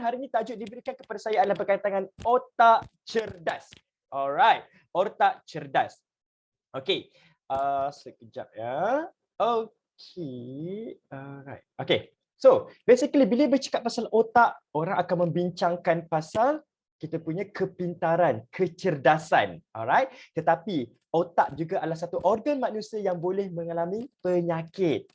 hari ini tajuk diberikan kepada saya adalah berkaitan dengan otak cerdas. Alright, otak cerdas. Okey, sekejap ya. Okey, alright. Okey. So, basically bila bercakap pasal otak, orang akan membincangkan pasal kita punya kepintaran, kecerdasan. Alright. Tetapi otak juga adalah satu organ manusia yang boleh mengalami penyakit.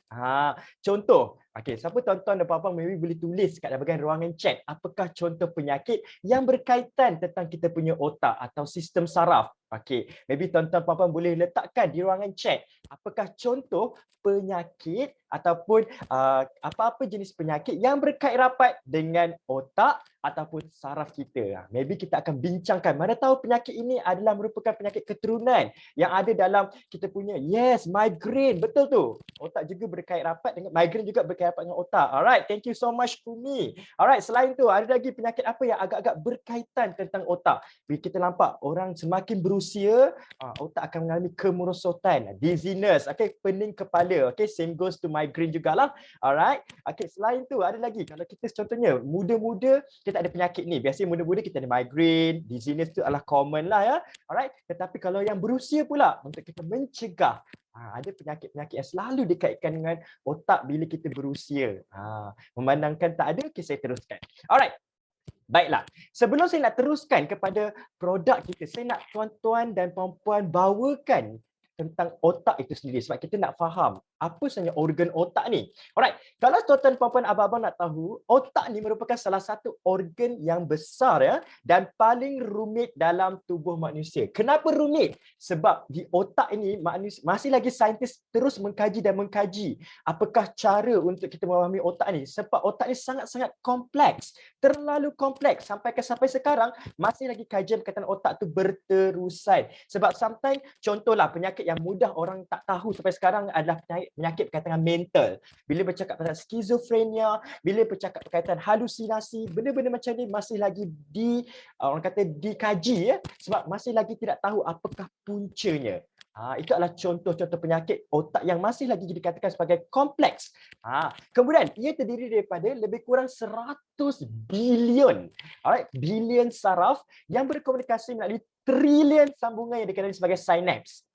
Contoh, okey, siapa tuan-tuan dan puan-puan maybe boleh tulis kat dalam bahagian ruangan chat, apakah contoh penyakit yang berkaitan tentang kita punya otak atau sistem saraf. Okey, maybe tuan-tuan puan-puan boleh letakkan di ruangan chat, apakah contoh penyakit ataupun apa-apa jenis penyakit yang berkait rapat dengan otak ataupun saraf kita. Maybe kita akan bincangkan, mana tahu penyakit ini adalah merupakan penyakit keturunan yang ada dalam kita punya, yes, migraine, betul tu. Otak juga berkait rapat dengan migraine, juga berkait rapat dengan otak. Alright, thank you so much Kumi. Alright, selain tu ada lagi penyakit apa yang agak-agak berkaitan tentang otak. Bila kita nampak orang semakin berusia, otak akan mengalami kemerosotan, dizziness, okay, pening kepala, okay, same goes to migraine jugalah. Alright, okay, selain tu ada lagi, kalau kita contohnya muda-muda, kita ada penyakit ni, biasanya muda-muda kita ada migraine, dizziness tu adalah common lah ya. Alright, tetapi kalau yang berusia pula, untuk kita mencegah, ada penyakit-penyakit yang selalu dikaitkan dengan otak bila kita berusia. Memandangkan tak ada, okay, saya teruskan. Alright. Baiklah, sebelum saya nak teruskan kepada produk kita, saya nak tuan-tuan dan puan-puan bawakan tentang otak itu sendiri sebab kita nak faham apa sebenarnya organ otak ni. Alright, kalau tuan-tuan puan-puan abang-abang nak tahu, otak ni merupakan salah satu organ yang besar ya dan paling rumit dalam tubuh manusia. Kenapa rumit? Sebab di otak ini manusia, masih lagi saintis terus mengkaji dan mengkaji apakah cara untuk kita memahami otak ni, sebab otak ni sangat-sangat kompleks, terlalu kompleks sampai sekarang masih lagi kajian berkaitan otak tu berterusan. Sebab sometimes contohlah penyakit yang mudah orang tak tahu sampai sekarang adalah penyakit berkaitan dengan mental. Bila bercakap pasal skizofrenia, bila bercakap berkaitan halusinasi, benda-benda macam ni masih lagi orang kata dikaji ya, sebab masih lagi tidak tahu apakah puncanya. Itu adalah contoh-contoh penyakit otak yang masih lagi dikatakan sebagai kompleks. Kemudian ia terdiri daripada lebih kurang 100 bilion, bilion saraf yang berkomunikasi melalui trilion sambungan yang dikenali sebagai sinaps.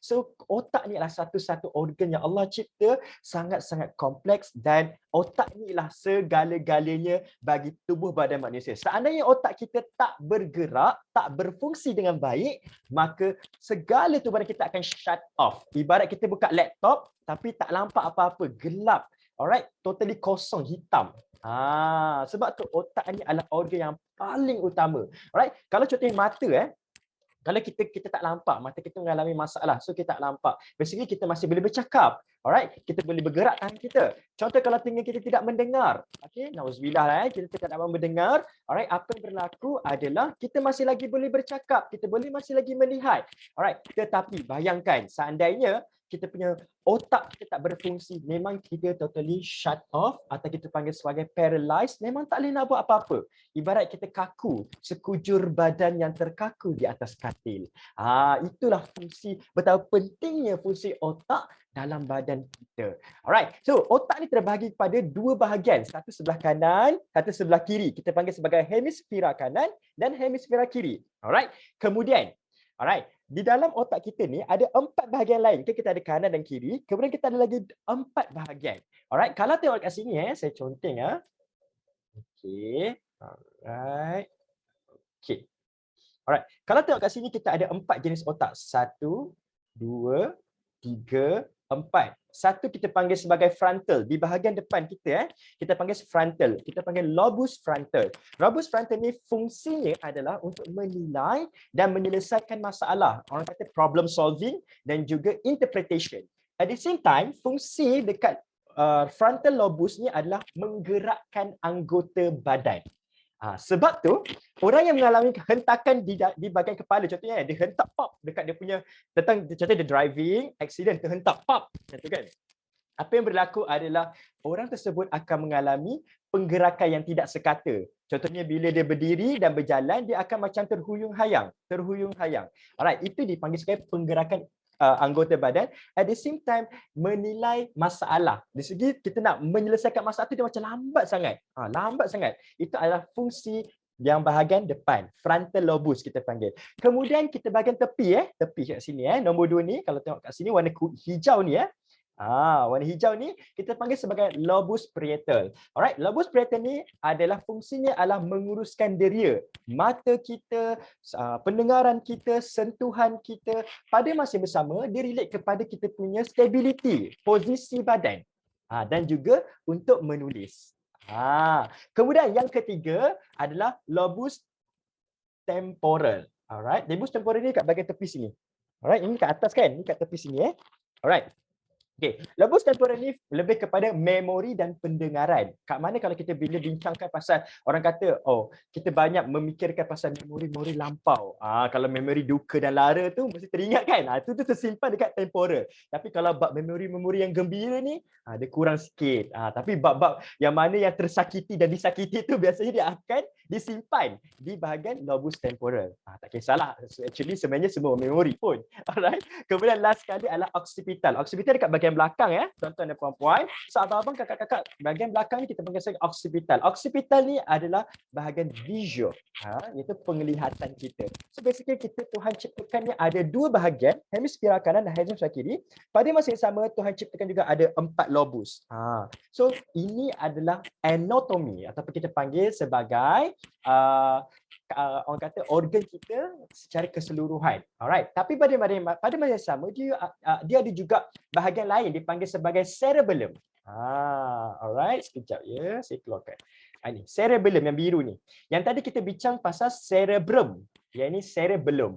So otak ni adalah satu-satu organ yang Allah cipta sangat-sangat kompleks dan otak ni adalah segala-galanya bagi tubuh badan manusia. Seandainya otak kita tak bergerak, tak berfungsi dengan baik, maka segala tubuh badan kita akan shut off. Ibarat kita buka laptop tapi tak nampak apa-apa, gelap. Alright, totally kosong, hitam. Sebab tu otak ni adalah organ yang paling utama. Alright, kalau contohnya mata kalau kita tak nampak, mata kita mengalami masalah, so kita tak nampak. Basically kita masih boleh bercakap. Alright, kita boleh bergerak tangan kita. Contoh kalau telinga kita tidak mendengar. Okey, nauzubillah lah kita tidak dapat mendengar. Alright, apa yang berlaku adalah kita masih lagi boleh bercakap, kita boleh masih lagi melihat. Alright, tetapi bayangkan seandainya kita punya otak kita tak berfungsi, memang kita totally shut off atau kita panggil sebagai paralyzed, memang tak boleh nak buat apa-apa. Ibarat kita kaku, sekujur badan yang terkaku di atas katil. Itulah fungsi, betapa pentingnya fungsi otak dalam badan kita. Alright, so otak ni terbahagi kepada dua bahagian, satu sebelah kanan, satu sebelah kiri. Kita panggil sebagai hemisfera kanan dan hemisfera kiri. Alright, kemudian, alright, di dalam otak kita ni ada 4 bahagian lain. Kita ada kanan dan kiri. Kemudian kita ada lagi 4 bahagian. Alright, kalau tengok kat sini saya conteng Okey. Alright. Okey. Alright. Kalau tengok kat sini kita ada 4 jenis otak. 1, 2, 3, 4. Satu kita panggil sebagai frontal. Di bahagian depan kita kita panggil frontal. Kita panggil lobus frontal. Lobus frontal ni fungsinya adalah untuk menilai dan menyelesaikan masalah. Orang kata problem solving dan juga interpretation. At the same time, fungsi dekat frontal lobus ni adalah menggerakkan anggota badan. Sebab tu orang yang mengalami hentakan di bahagian kepala, contohnya dia hentak pop dekat dia punya contohnya dia driving accident, terhentak pop macam kan. Apa yang berlaku adalah orang tersebut akan mengalami penggerakan yang tidak sekata. Contohnya bila dia berdiri dan berjalan, dia akan macam terhuyung-hayang. Alright, itu dipanggil sebagai penggerakan anggota badan, at the same time menilai masalah. Dari segi kita nak menyelesaikan masalah tu dia macam lambat sangat. Lambat sangat. Itu adalah fungsi yang bahagian depan, frontal lobus kita panggil. Kemudian kita bahagian tepi tepi kat sini nombor 2 ni kalau tengok kat sini warna hijau ni warna hijau ni kita panggil sebagai lobus parietal. Alright, lobus parietal ni adalah fungsinya adalah menguruskan deria, mata kita, pendengaran kita, sentuhan kita. Pada masa yang bersama dia relate kepada kita punya stability, posisi badan. Dan juga untuk menulis. Kemudian yang ketiga adalah lobus temporal. Alright, lobus temporal ni kat bahagian tepi sini. Alright, ini kat atas kan? Ini kat tepi sini Alright. Okay, lobus temporal ni lebih kepada memori dan pendengaran. Kat mana kalau kita bila bincangkan pasal orang kata, kita banyak memikirkan pasal memori lampau. Kalau memori duka dan lara tu mesti teringat kan? Itu tersimpan dekat temporal. Tapi kalau bab memori yang gembira ni, dia kurang sikit. Tapi bab-bab yang mana yang tersakiti dan disakiti tu biasanya dia akan disimpan di bahagian lobus temporal. Tak kisahlah. Actually sebenarnya semua memori pun. Alright. Kemudian last sekali adalah occipital. Occipital dekat bahagian belakang tuan-tuan dan puan-puan. So abang-abang, kakak-kakak, bahagian belakang ni kita panggil sebagai occipital. Occipital ni adalah bahagian visual, iaitu penglihatan kita. So basically kita Tuhan ciptakan ni ada dua bahagian, hemisfera kanan dan hemisfera kiri. Pada masa yang sama Tuhan ciptakan juga ada 4 lobus. So ini adalah anatomi ataupun kita panggil sebagai orang kata organ kita secara keseluruhan. Alright. Tapi pada masa yang sama dia ada juga bahagian lain dipanggil sebagai cerebellum. Alright, sekejap ya, saya keluarkan. Ini cerebellum yang biru ni. Yang tadi kita bincang pasal cerebrum. Yang ini cerebellum.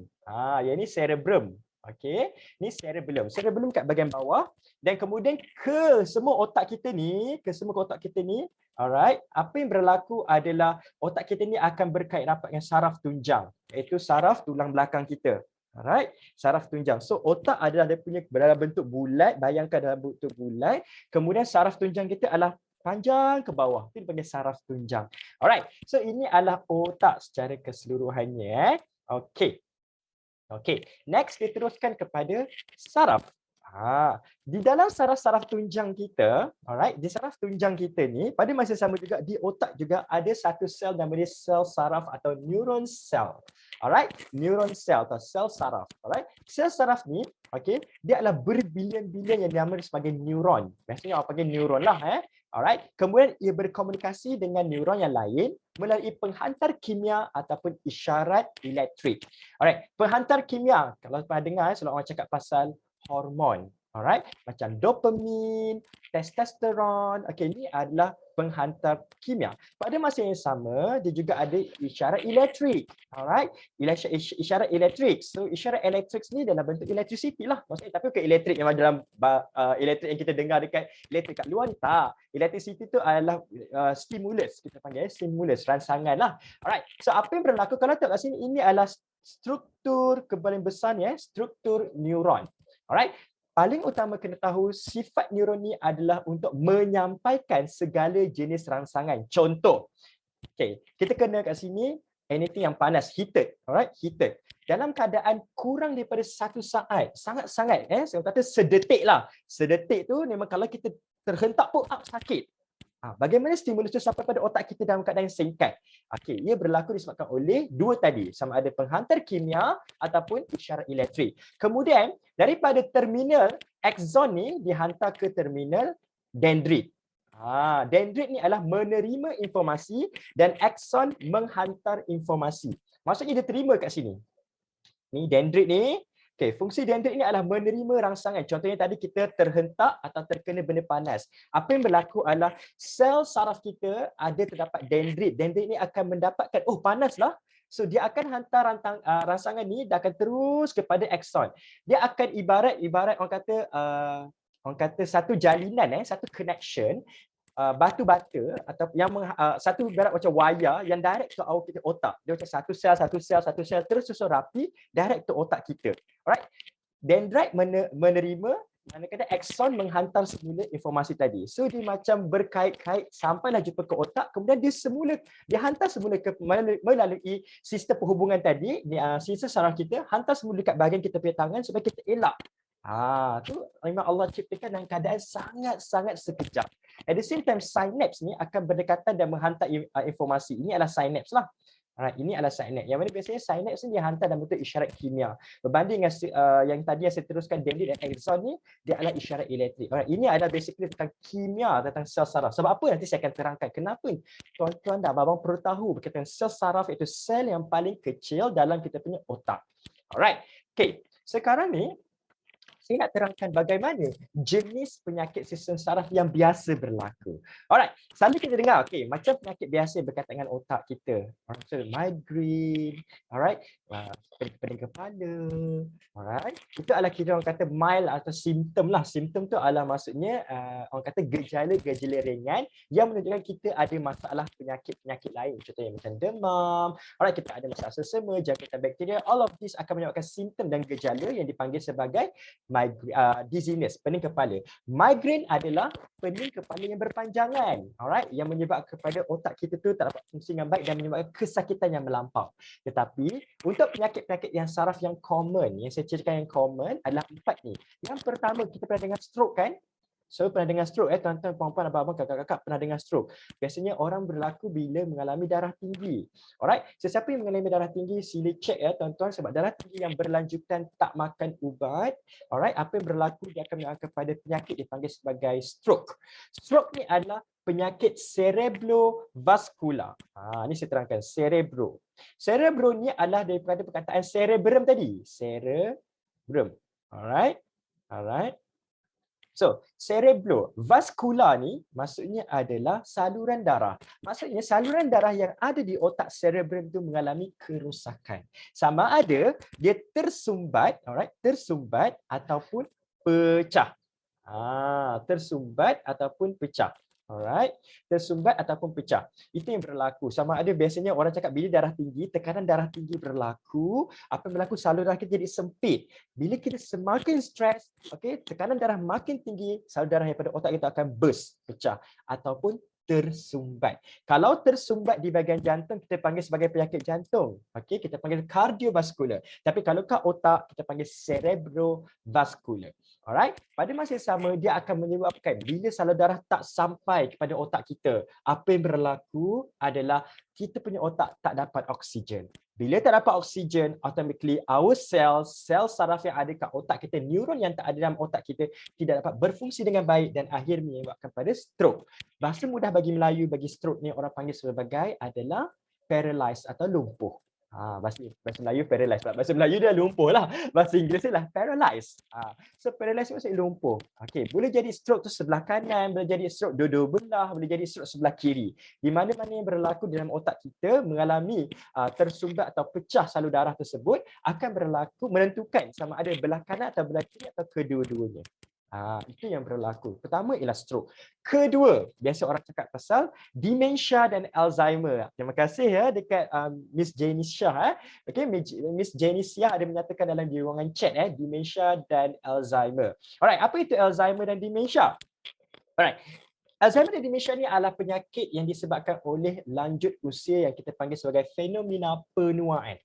Yang ini cerebrum. Okey, ni cerebellum. Cerebellum kat bahagian bawah dan kemudian ke semua otak kita ni, alright, apa yang berlaku adalah otak kita ni akan berkait rapat dengan saraf tunjang, iaitu saraf tulang belakang kita. Alright, saraf tunjang. So otak adalah dia punya dalam bentuk bulat, bayangkan dalam bentuk bulat. Kemudian saraf tunjang kita adalah panjang ke bawah. Itu dipanggil saraf tunjang. Alright. So ini adalah otak secara keseluruhannya. Okey. Next kita teruskan kepada saraf. Di dalam saraf-saraf tunjang kita, alright, di saraf tunjang kita ni pada masa sama juga di otak juga ada satu sel namanya sel saraf atau neuron cell. Alright, neuron cell atau sel saraf. Alright, sel saraf ni, dia adalah berbilion-bilion yang dinamakan sebagai neuron. Biasanya orang panggil neuron lah. Alright, kemudian ia berkomunikasi dengan neuron yang lain melalui penghantar kimia ataupun isyarat elektrik. Alright, penghantar kimia kalau pernah dengar selalu orang cakap pasal hormon. Alright, macam dopamin, testosteron. Ini adalah penghantar kimia. Pada masa yang sama, dia juga ada isyarat elektrik. Alright, isyarat elektrik. So isyarat elektrik ni dalam bentuk electricity lah. Maksudnya tapi bukan elektrik yang dalam elektrik yang kita dengar dekat elektrik kat luar ni, tak. Electricity tu adalah stimulus. Kita panggil stimulus, rangsangan lah. Alright, so apa yang berlaku kalau tengok kat sini, ini adalah struktur paling besar ni, struktur neuron. Alright. Paling utama kena tahu sifat neuron ni adalah untuk menyampaikan segala jenis rangsangan. Contoh. Kita kena kat sini anything yang panas, heated. Alright, heated. Dalam keadaan kurang daripada 1 saat, sangat-sangat saya kata sedetik lah. Sedetik tu memang kalau kita terhentak pun sakit. Bagaimana stimulus itu sampai pada otak kita dalam keadaan yang singkat? Ia berlaku disebabkan oleh dua tadi, sama ada penghantar kimia ataupun isyarat elektrik. Kemudian daripada terminal axon ni dihantar ke terminal dendrit. Dendrit ni adalah menerima informasi dan axon menghantar informasi. Maksudnya dia terima kat sini. Ni dendrit ni. Fungsi dendrit ini adalah menerima rangsangan. Contohnya tadi kita terhentak atau terkena benda panas. Apa yang berlaku adalah sel saraf kita ada terdapat dendrit. Dendrit ini akan mendapatkan, panaslah. So dia akan hantar rangsangan ni dan akan terus kepada axon. Dia akan ibarat orang kata satu jalinan, satu connection. Batu bata atau yang satu ibarat macam wayar yang direct ke awak kita otak. Dia macam satu sel terus susun rapi direct ke otak kita. Alright. Dendrit menerima, manakala axon menghantar semula informasi tadi. So dia macam berkait-kait sampailah jumpa ke otak, kemudian dia hantar semula melalui sistem perhubungan tadi, sistem saraf kita hantar semula dekat bahagian kita punya tangan supaya kita elak Tu memang Allah ciptakan dalam keadaan sangat-sangat sekejap. At the same time, synapse ni akan berdekatan dan menghantar informasi. Ini adalah synapse lah. Alright, ini adalah synapse. Yang mana biasanya synapse ni dia hantar dalam bentuk isyarat kimia. Berbanding dengan yang tadi yang saya teruskan dendrit dan axon ni, dia adalah isyarat elektrik. Alright, ini adalah basically tentang kimia, tentang sel saraf. Sebab apa nanti saya akan terangkan. Kenapa tuan-tuan dan abang perlu tahu berkaitan sel saraf, iaitu sel yang paling kecil dalam kita punya otak. Alright. Okay. Sekarang ni saya nak terangkan bagaimana jenis penyakit sistem saraf yang biasa berlaku. Alright, selalu kita dengar, okay, macam penyakit biasa berkaitan dengan otak kita. So, migraine, alright, pening kepala, alright. Itu adalah kita orang kata mild atau simptom lah. Simptom tu adalah maksudnya orang kata gejala-gejala ringan yang menunjukkan kita ada masalah penyakit-penyakit lain. Contohnya macam demam, alright, kita ada masalah sesama, jangkitan bakteria. All of this akan menyebabkan simptom dan gejala yang dipanggil sebagai dizziness, pening kepala. Migraine adalah pening kepala yang berpanjangan, alright, yang menyebabkan kepada otak kita tu tak dapat fungsi dengan baik dan menyebabkan kesakitan yang melampau. Tetapi untuk penyakit-penyakit yang saraf yang common, yang saya ceritakan yang common adalah 4 ni. Yang pertama, kita pernah dengar stroke kan? So pernah dengar stroke tuan-tuan, puan-puan, abang-abang, kakak-kakak pernah dengar stroke. Biasanya orang berlaku bila mengalami darah tinggi. Alright, sesiapa yang mengalami darah tinggi sila cek tuan-tuan, sebab darah tinggi yang berlanjutan tak makan ubat, alright, apa yang berlaku dia akan menyebabkan kepada penyakit dipanggil sebagai stroke. Stroke ni adalah penyakit cerebrovascular. Ini saya terangkan, cerebro. Cerebro ni adalah daripada perkataan cerebrum tadi. Cerebrum. Alright. Alright. So, cerebrovascular ni maksudnya adalah saluran darah. Maksudnya saluran darah yang ada di otak cerebrum itu mengalami kerosakan. Sama ada dia tersumbat, alright, tersumbat ataupun pecah. Tersumbat ataupun pecah. Alright, tersumbat ataupun pecah. Itu yang berlaku. Sama ada biasanya orang cakap bila darah tinggi, tekanan darah tinggi berlaku, apa yang berlaku, saluran darah kita jadi sempit. Bila kita semakin stres, okey, tekanan darah makin tinggi, saluran darah daripada otak kita akan burst, pecah ataupun tersumbat. Kalau tersumbat di bahagian jantung, kita panggil sebagai penyakit jantung. Okey, kita panggil kardiovaskular. Tapi kalau kat otak, kita panggil cerebrovascular. Alright, pada masa yang sama dia akan menyebabkan bila saluran darah tak sampai kepada otak kita, apa yang berlaku adalah kita punya otak tak dapat oksigen. Bila tak dapat oksigen, automatically our sel saraf yang ada kat otak kita, neuron yang tak ada dalam otak kita tidak dapat berfungsi dengan baik dan akhirnya menyebabkan pada stroke. Bahasa mudah bagi Melayu bagi stroke ni orang panggil sebagai adalah paralyzed atau lumpuh. Bahasa Melayu paralyzed. Bahasa Melayu dia lumpuh lah. Bahasa Inggeris dia lah paralyzed. So paralyzed maksudnya lumpuh. Okey, boleh jadi stroke tu sebelah kanan, boleh jadi stroke dua-dua belah, boleh jadi stroke sebelah kiri. Di mana-mana yang berlaku dalam otak kita mengalami tersumbat atau pecah salur darah tersebut akan berlaku menentukan sama ada belah kanan atau belah kiri atau kedua-duanya. Itu yang berlaku. Pertama ialah stroke. Kedua, biasa orang cakap pasal dementia dan Alzheimer. Terima kasih dekat Miss Jenny Shah. Okay, Miss Jenny Shah ada menyatakan dalam di ruangan chat dementia dan Alzheimer. Alright, apa itu Alzheimer dan dementia? Alright. Alzheimer dan dementia ni adalah penyakit yang disebabkan oleh lanjut usia yang kita panggil sebagai fenomena penuaan.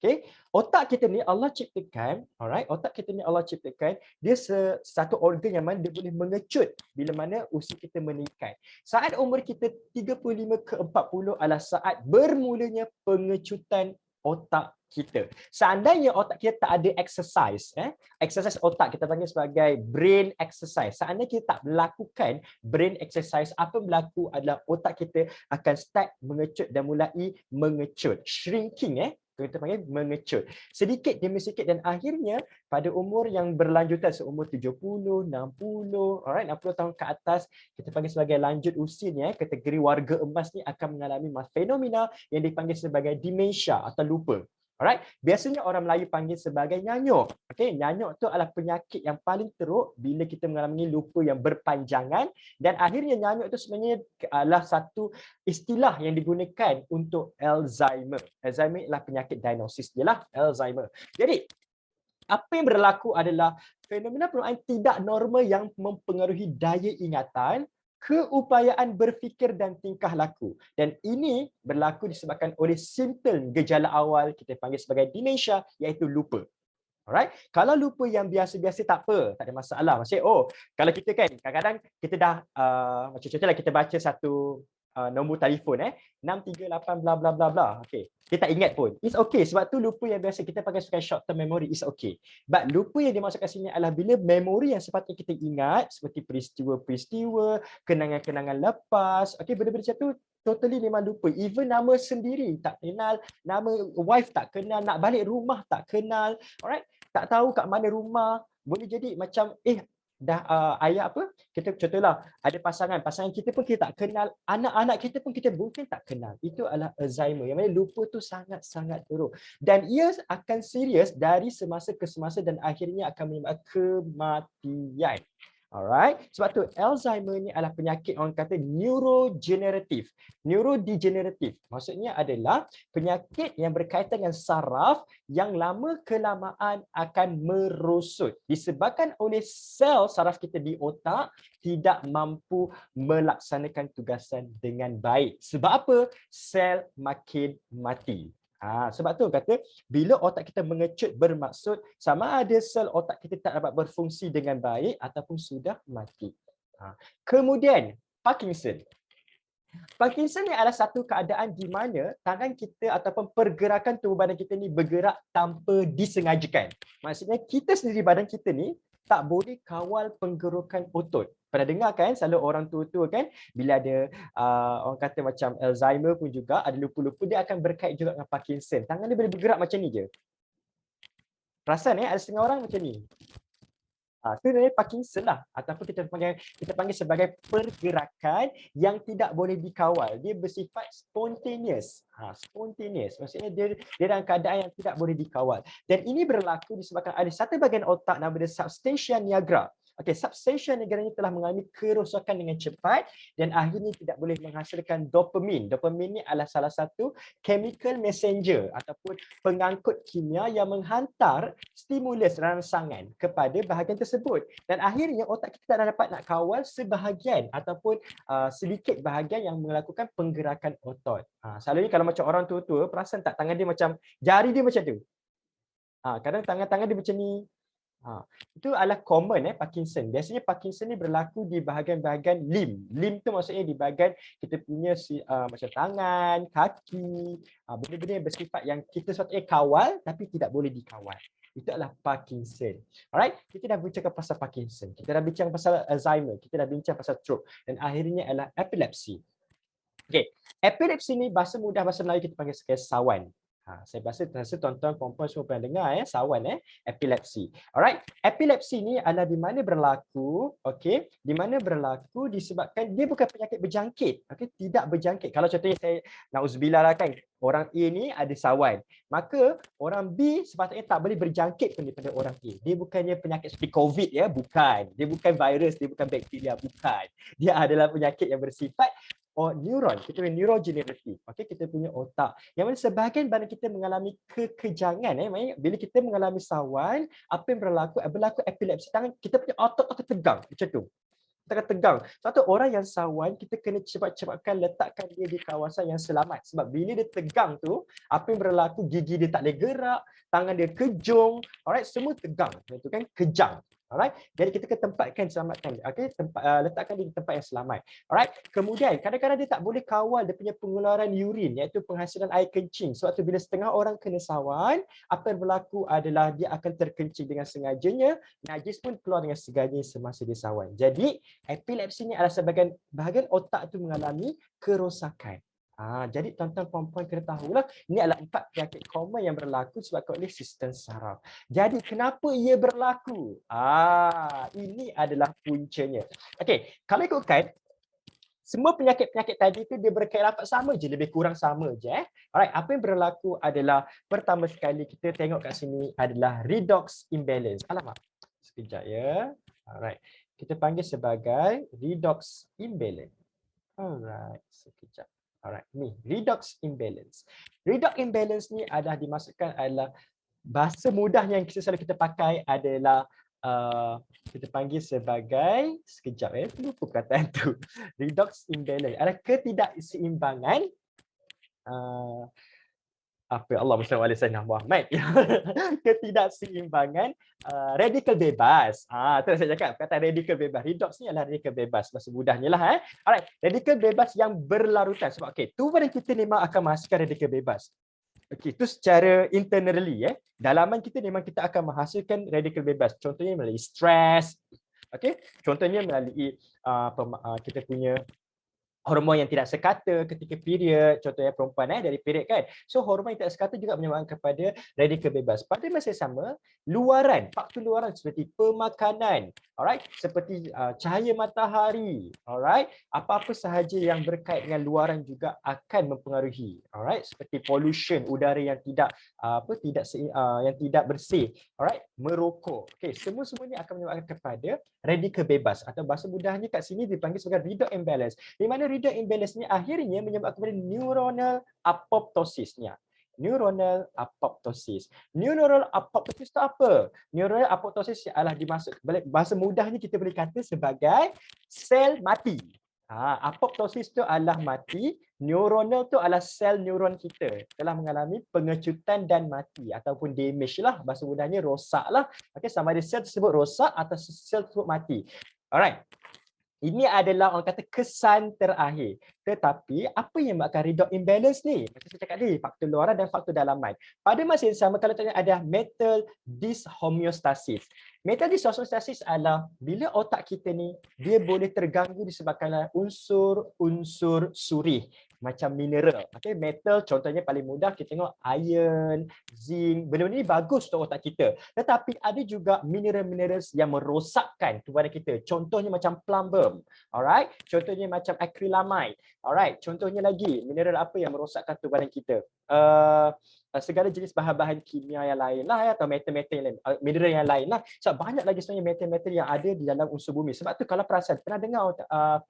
Okay, otak kita ni Allah ciptakan, alright, otak kita ni Allah ciptakan, dia satu organ yang mana dia boleh mengecut bila mana usia kita meningkat. Saat umur kita 35 ke 40 adalah saat bermulanya pengecutan otak kita. Seandainya otak kita tak ada exercise, exercise otak kita panggil sebagai brain exercise. Seandainya kita tak melakukan brain exercise, apa yang berlaku adalah otak kita akan start mengecut dan mulai mengecut, shrinking, kita panggil mengecut. Sedikit demi sedikit dan akhirnya pada umur yang berlanjutan seumur 70, 60, alright, 60 tahun ke atas, kita panggil sebagai lanjut usia ni, kategori warga emas ni akan mengalami fenomena yang dipanggil sebagai dementia atau lupa. Alright, biasanya orang Melayu panggil sebagai nyanyuk. Okey, nyanyuk tu adalah penyakit yang paling teruk bila kita mengalami lupa yang berpanjangan dan akhirnya nyanyuk itu sebenarnya adalah satu istilah yang digunakan untuk Alzheimer. Alzheimer ialah penyakit diagnosis dia lah, Alzheimer. Jadi, apa yang berlaku adalah fenomena penuaan tidak normal yang mempengaruhi daya ingatan, keupayaan berfikir dan tingkah laku. Dan ini berlaku disebabkan oleh simptom gejala awal kita panggil sebagai dementia, iaitu lupa. Alright, kalau lupa yang biasa-biasa tak apa, tak ada masalah. Maksudnya, kalau kita kan kadang-kadang kita dah macam contohlah kita baca satu nombor telefon 638 bla bla bla bla. Okey, kita tak ingat pun. It's okay sebab tu lupa yang biasa kita pakai sebagai short term memory is okay. But lupa yang dimaksudkan sini adalah bila memori yang sepatutnya kita ingat seperti peristiwa-peristiwa, kenangan-kenangan lepas, okey benda-benda macam tu totally memang lupa. Even nama sendiri tak kenal, nama wife tak kenal, nak balik rumah tak kenal. Alright? Tak tahu kat mana rumah, boleh jadi macam dah ayah apa, kita contohlah ada pasangan kita pun kita tak kenal, anak-anak kita pun kita mungkin tak kenal. Itu adalah Alzheimer, yang mana lupa tu sangat-sangat teruk dan ia akan serius dari semasa ke semasa dan akhirnya akan menyebabkan kematian. Alright, sebab tu Alzheimer ni adalah penyakit orang kata neurodegeneratif. Neurodegeneratif maksudnya adalah penyakit yang berkaitan dengan saraf yang lama kelamaan akan merosot disebabkan oleh sel saraf kita di otak tidak mampu melaksanakan tugasan dengan baik. Sebab apa? Sel makin mati. Sebab tu kata bila otak kita mengecut bermaksud sama ada sel otak kita tak dapat berfungsi dengan baik ataupun sudah mati. Kemudian Parkinson. Parkinson ni adalah satu keadaan di mana tangan kita ataupun pergerakan tubuh badan kita ni bergerak tanpa disengajakan. Maksudnya kita sendiri badan kita ni tak boleh kawal penggerakan otot. Pernah dengar kan selalu orang tua-tua kan bila ada orang kata macam Alzheimer pun juga ada lupa-lupa dia akan berkait juga dengan Parkinson. Tangan dia boleh bergerak macam ni je. Perasan ada setengah orang macam ni. Itu namanya Parkinson lah ataupun kita panggil sebagai pergerakan yang tidak boleh dikawal. Dia bersifat spontaneous. Spontaneous maksudnya dia dalam keadaan yang tidak boleh dikawal. Dan ini berlaku disebabkan ada satu bahagian otak nama dia substantia nigra. Okey, substantia nigra ini telah mengalami kerosakan dengan cepat dan akhirnya tidak boleh menghasilkan dopamin. Dopamin ini adalah salah satu chemical messenger ataupun pengangkut kimia yang menghantar stimulus rangsangan kepada bahagian tersebut. Dan akhirnya otak kita tak dapat nak kawal sebahagian ataupun sedikit bahagian yang melakukan penggerakan otot. Selalunya kalau macam orang tua-tua, perasan tak tangan dia macam, jari dia macam tu. Kadang tangan-tangan dia macam ni. Itu adalah common Parkinson. Biasanya Parkinson ni berlaku di bahagian-bahagian limb. Limb tu maksudnya di bahagian kita punya macam tangan, kaki, benda-benda yang bersifat yang kita sepatutnya kawal tapi tidak boleh dikawal. Itu adalah Parkinson. Alright, kita dah bincang pasal Parkinson. Kita dah bincang pasal Alzheimer. Kita dah bincang pasal stroke. Dan akhirnya adalah epilepsi. Okay, epilepsi ni bahasa mudah bahasa Melayu kita panggil sebagai sawan. Saya rasa tuan-tuan puan-puan semua pernah dengar sawan epilepsi. Alright, epilepsi ni adalah di mana berlaku, okey, di mana berlaku disebabkan dia bukan penyakit berjangkit, okey, tidak berjangkit. Kalau contohnya saya nauzubillah lah kan, orang A ni ada sawan, maka orang B sepatutnya tak boleh berjangkit pun daripada orang A. Dia bukannya penyakit seperti COVID bukan. Dia bukan virus, dia bukan bakteria, bukan. Dia adalah penyakit yang bersifat neuron, kita punya neurodegeneratif. Okey, kita punya otak. Yang mana sebahagian badan kita mengalami kekejangan maknanya bila kita mengalami sawan, apa yang berlaku epilepsi, tangan kita punya otot akan tegang macam tu. Kita akan tegang. Sebab tu orang yang sawan kita kena cepat-cepatkan letakkan dia di kawasan yang selamat. Sebab bila dia tegang tu, apa yang berlaku, gigi dia tak boleh gerak, tangan dia kejung, alright, semua tegang. Itu kan kejang. Alright, jadi kita kena tempatkan, selamatkan. Okey, letakkan dia di tempat yang selamat. Alright, kemudian kadang-kadang dia tak boleh kawal dia punya pengeluaran urin iaitu penghasilan air kencing. Sebab tu bila setengah orang kena sawan, apa yang berlaku adalah dia akan terkencing dengan sengajanya, najis pun keluar dengan seganya semasa dia sawan. Jadi epilepsi ni adalah sebahagian bahagian otak tu mengalami kerosakan. Jadi tuan-tuan puan-puan kena tahulah ini adalah 4 penyakit common yang berlaku sebabkan oleh sistem saraf. Jadi kenapa ia berlaku? Ini adalah puncanya. Okey, kalau ikutkan semua penyakit-penyakit tadi tu dia berkait rapat sama je, lebih kurang sama je. Alright, apa yang berlaku adalah pertama sekali kita tengok kat sini adalah redox imbalance. Alamak. Sekejap ya. Alright. Kita panggil sebagai redox imbalance. Alright, sekejap. Alright, ni redox imbalance. Redox imbalance ni adalah dimaksudkan adalah bahasa mudahnya yang selalu kita pakai adalah kita panggil sebagai sekejap lupa perkataan tu. Redox imbalance adalah ketidakseimbangan apa Allah Sayyidina Muhammad ketidakseimbangan radikal bebas. Itu saya cakap kata radikal bebas. Redox ni adalah radikal bebas bahasa mudahnya lah. Alright, radikal bebas yang berlarutan. Sebab tubuh kita memang akan menghasilkan radikal bebas. Itu secara internally dalaman kita memang kita akan menghasilkan radikal bebas. Contohnya melalui stres. Contohnya melalui kita punya hormon yang tidak sekata ketika period, contohnya perempuan dari period kan. So hormon yang tidak sekata juga menyebabkan kepada radikal bebas. Pada masa yang sama, luaran, faktor luaran seperti pemakanan, alright, seperti cahaya matahari, alright, apa-apa sahaja yang berkait dengan luaran juga akan mempengaruhi, alright, seperti pollution, udara yang tidak yang tidak bersih, alright, merokok. Semua ini akan menyebabkan kepada radikal bebas atau bahasa mudahnya kat sini dipanggil sebagai redox imbalance. Di mana redox imbalance ni akhirnya menyebabkan kepada neuronal apoptosisnya. Neuronal apoptosis. Neuronal apoptosis itu apa? Neuronal apoptosis adalah dimaksud bahasa mudahnya kita boleh kata sebagai sel mati. Apoptosis itu adalah mati, neuronal itu adalah sel neuron kita telah mengalami pengecutan dan mati ataupun damage lah, bahasa mudahnya rosak lah. Sama ada sel tersebut rosak atau sel tersebut mati. Alright. Ini adalah orang kata kesan terakhir. Tetapi apa yang menyebabkan redox imbalance ni? Macam saya cakap tadi, faktor luaran dan faktor dalaman. Pada masa yang sama kalau tanya ada metal dyshomeostasis. Metal dyshomeostasis adalah bila otak kita ni dia boleh terganggu disebabkan unsur-unsur surih macam mineral. Metal contohnya paling mudah kita tengok iron, zinc, benda-benda ni bagus untuk otak kita. Tetapi ada juga mineral-mineral yang merosakkan tubuh kita. Contohnya macam plumbum, alright. Contohnya macam acrylamide, alright. Contohnya lagi mineral apa yang merosakkan tubuh badan kita? Segala jenis bahan-bahan kimia yang lain lah atau metal-metal yang lain, mineral yang lain lah. So banyak lagi sebenarnya metal-metal yang ada di dalam unsur bumi. Sebab tu kalau perasan pernah dengar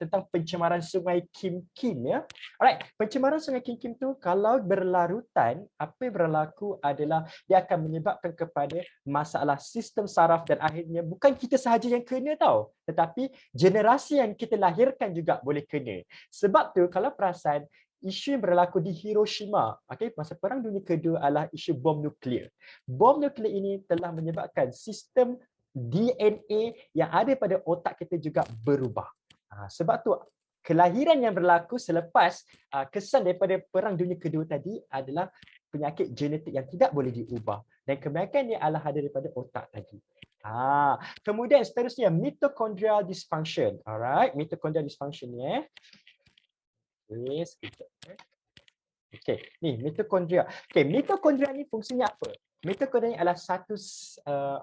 tentang pencemaran sungai Kim ya. Alright, pencemaran sungai Kim tu kalau berlarutan, apa yang berlaku adalah dia akan menyebabkan kepada masalah sistem saraf dan akhirnya bukan kita sahaja yang kena tau, tetapi generasi yang kita lahirkan juga boleh kena. Sebab tu kalau perasan isu yang berlaku di Hiroshima, masa Perang Dunia Kedua adalah isu bom nuklear. Bom nuklear ini telah menyebabkan sistem DNA yang ada pada otak kita juga berubah. Sebab tu kelahiran yang berlaku selepas kesan daripada Perang Dunia Kedua tadi adalah penyakit genetik yang tidak boleh diubah dan kebanyakan dia adalah ada daripada otak tadi. Kemudian seterusnya mitochondrial dysfunction. Alright, mitochondrial dysfunction ya. Ni mitokondria. Mitokondria ni fungsinya apa? Mitokondria ni adalah satu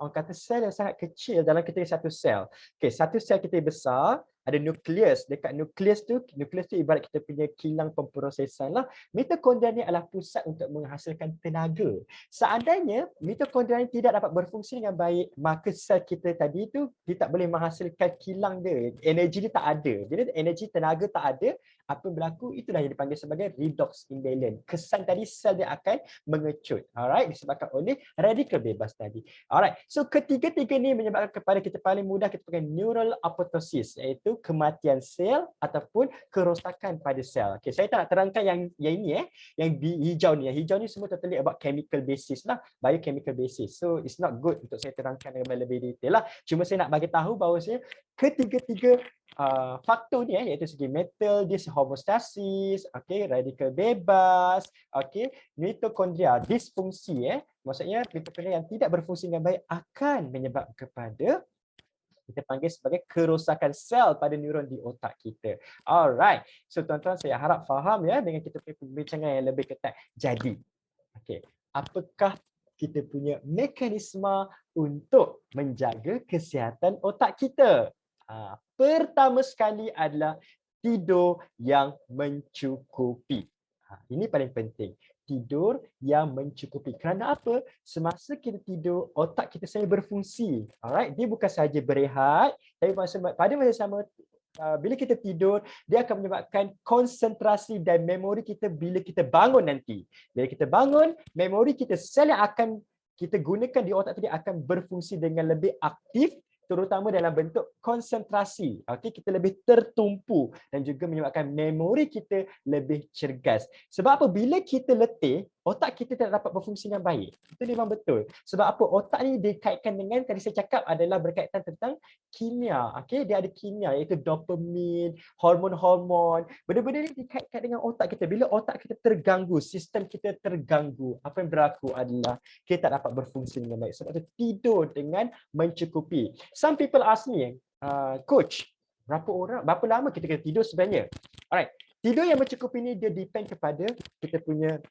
orang kata sel yang sangat kecil dalam kita satu sel. Satu sel kita besar, ada nukleus. Dekat nukleus tu ibarat kita punya kilang pemprosesan lah. Mitokondria ni adalah pusat untuk menghasilkan tenaga. Seandainya mitokondria ni tidak dapat berfungsi dengan baik, maka sel kita tadi tu dia tak boleh menghasilkan kilang dia. Energi dia tak ada. Bila energi tenaga tak ada, apa yang berlaku itulah yang dipanggil sebagai redox imbalance. Kesan tadi sel dia akan mengecut. Alright, disebabkan oleh radikal bebas tadi. Alright. So ketiga-tiga ni menyebabkan kepada kita paling mudah kita panggil neural apoptosis, iaitu kematian sel ataupun kerosakan pada sel. Saya tak nak terangkan yang ini yang hijau ni. Yang hijau ni semua totally about chemical basis lah, biochemical basis. So it's not good untuk saya terangkan dengan lebih detail lah. Cuma saya nak bagi tahu bahawa ketiga-tiga faktor ni iaitu segi metal dyshomeostasis, radikal bebas, mitokondria disfungsi maksudnya mitokondria yang tidak berfungsi dengan baik akan menyebabkan kepada kita panggil sebagai kerosakan sel pada neuron di otak kita. Alright. So tuan-tuan saya harap faham ya dengan kita punya perbincangan yang lebih ketat. Jadi, apakah kita punya mekanisme untuk menjaga kesihatan otak kita? Pertama sekali adalah tidur yang mencukupi. Ini paling penting. Tidur yang mencukupi. Kerana apa? Semasa kita tidur, otak kita sebenarnya berfungsi. Alright, dia bukan sahaja berehat, tapi pada masa sama bila kita tidur, dia akan menyebabkan konsentrasi dan memori kita bila kita bangun nanti. Bila kita bangun, memori kita, sel yang akan kita gunakan di otak tadi akan berfungsi dengan lebih aktif terutama dalam bentuk konsentrasi. Okey, kita lebih tertumpu dan juga menyebabkan memori kita lebih cergas. Sebab apa? Bila kita letih, otak kita tidak dapat berfungsi dengan baik. Itu memang betul. Sebab apa? Otak ni dikaitkan dengan, tadi saya cakap adalah berkaitan tentang kimia. Okey, dia ada kimia iaitu dopamin, hormon-hormon. Benda-benda ni dikaitkan dengan otak kita. Bila otak kita terganggu, sistem kita terganggu, apa yang berlaku adalah kita tak dapat berfungsi dengan baik. Sebab itu tidur dengan mencukupi. Some people ask me, coach, berapa lama kita kena tidur sebenarnya? Alright, tidur yang mencukupi ni dia depend kepada kita punya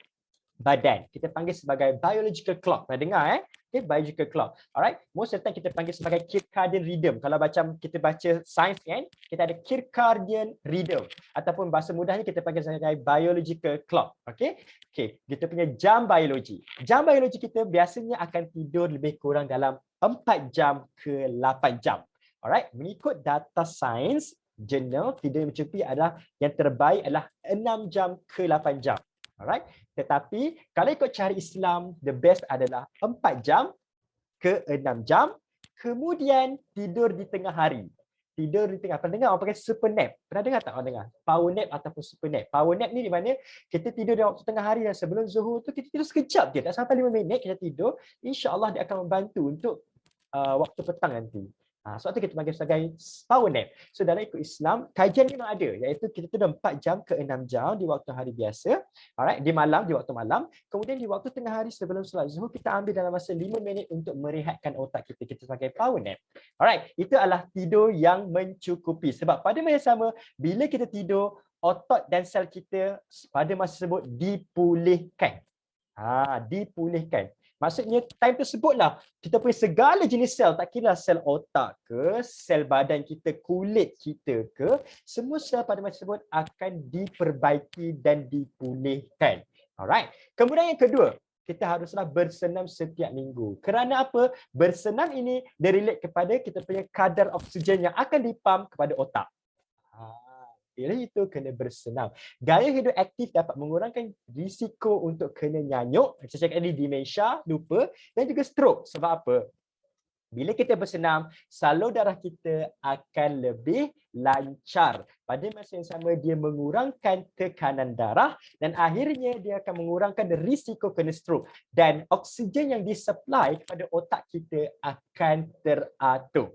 badan. Kita panggil sebagai biological clock. Pernah dengar Okay, biological clock. Alright, most of the time kita panggil sebagai circadian rhythm. Kalau macam kita baca sains kan, kita ada circadian rhythm ataupun bahasa mudahnya kita panggil sebagai biological clock. Okay, kita punya jam biologi. Jam biologi kita biasanya akan tidur lebih kurang dalam 4 jam ke 8 jam. Alright, mengikut data sains, jurnal tidur yang mencukupi adalah yang terbaik adalah 6 jam ke 8 jam. Alright, tetapi kalau ikut cara Islam, the best adalah 4 jam ke 6 jam. Kemudian tidur di tengah hari. Tidur di tengah. Pernah dengar orang pakai super nap? Pernah dengar tak orang dengar? Power nap ataupun super nap. Power nap ni di mana kita tidur di waktu tengah hari dan sebelum zuhur tu kita tidur sekejap je. Tak sampai 5 minit kita tidur. InsyaAllah dia akan membantu untuk waktu petang nanti. Sebab tu kita panggil sebagai power nap. So dalam ikut Islam, kajian memang ada, iaitu kita tidur 4 jam ke 6 jam di waktu hari biasa. Alright, di waktu malam. Kemudian di waktu tengah hari sebelum solat zuhur, kita ambil dalam masa 5 minit untuk merehatkan otak kita. Kita sebagai power nap. Alright, itu adalah tidur yang mencukupi. Sebab pada masa yang sama, bila kita tidur, otot dan sel kita pada masa tersebut dipulihkan. Dipulihkan. Maksudnya time tersebutlah kita punya segala jenis sel, tak kira sel otak ke, sel badan kita, kulit kita ke, semua sel pada masa tersebut akan diperbaiki dan dipulihkan. Alright. Kemudian yang kedua, kita haruslah bersenam setiap minggu. Kerana apa? Bersenam ini relate kepada kita punya kadar oksigen yang akan dipam kepada otak. Bila itu kena bersenam. Gaya hidup aktif dapat mengurangkan risiko untuk kena nyanyuk, saya cakap tadi demensia, lupa dan juga stroke. Sebab apa? Bila kita bersenam, salur darah kita akan lebih lancar. Pada masa yang sama dia mengurangkan tekanan darah dan akhirnya dia akan mengurangkan risiko kena stroke. Dan oksigen yang disupply kepada otak kita akan teratur.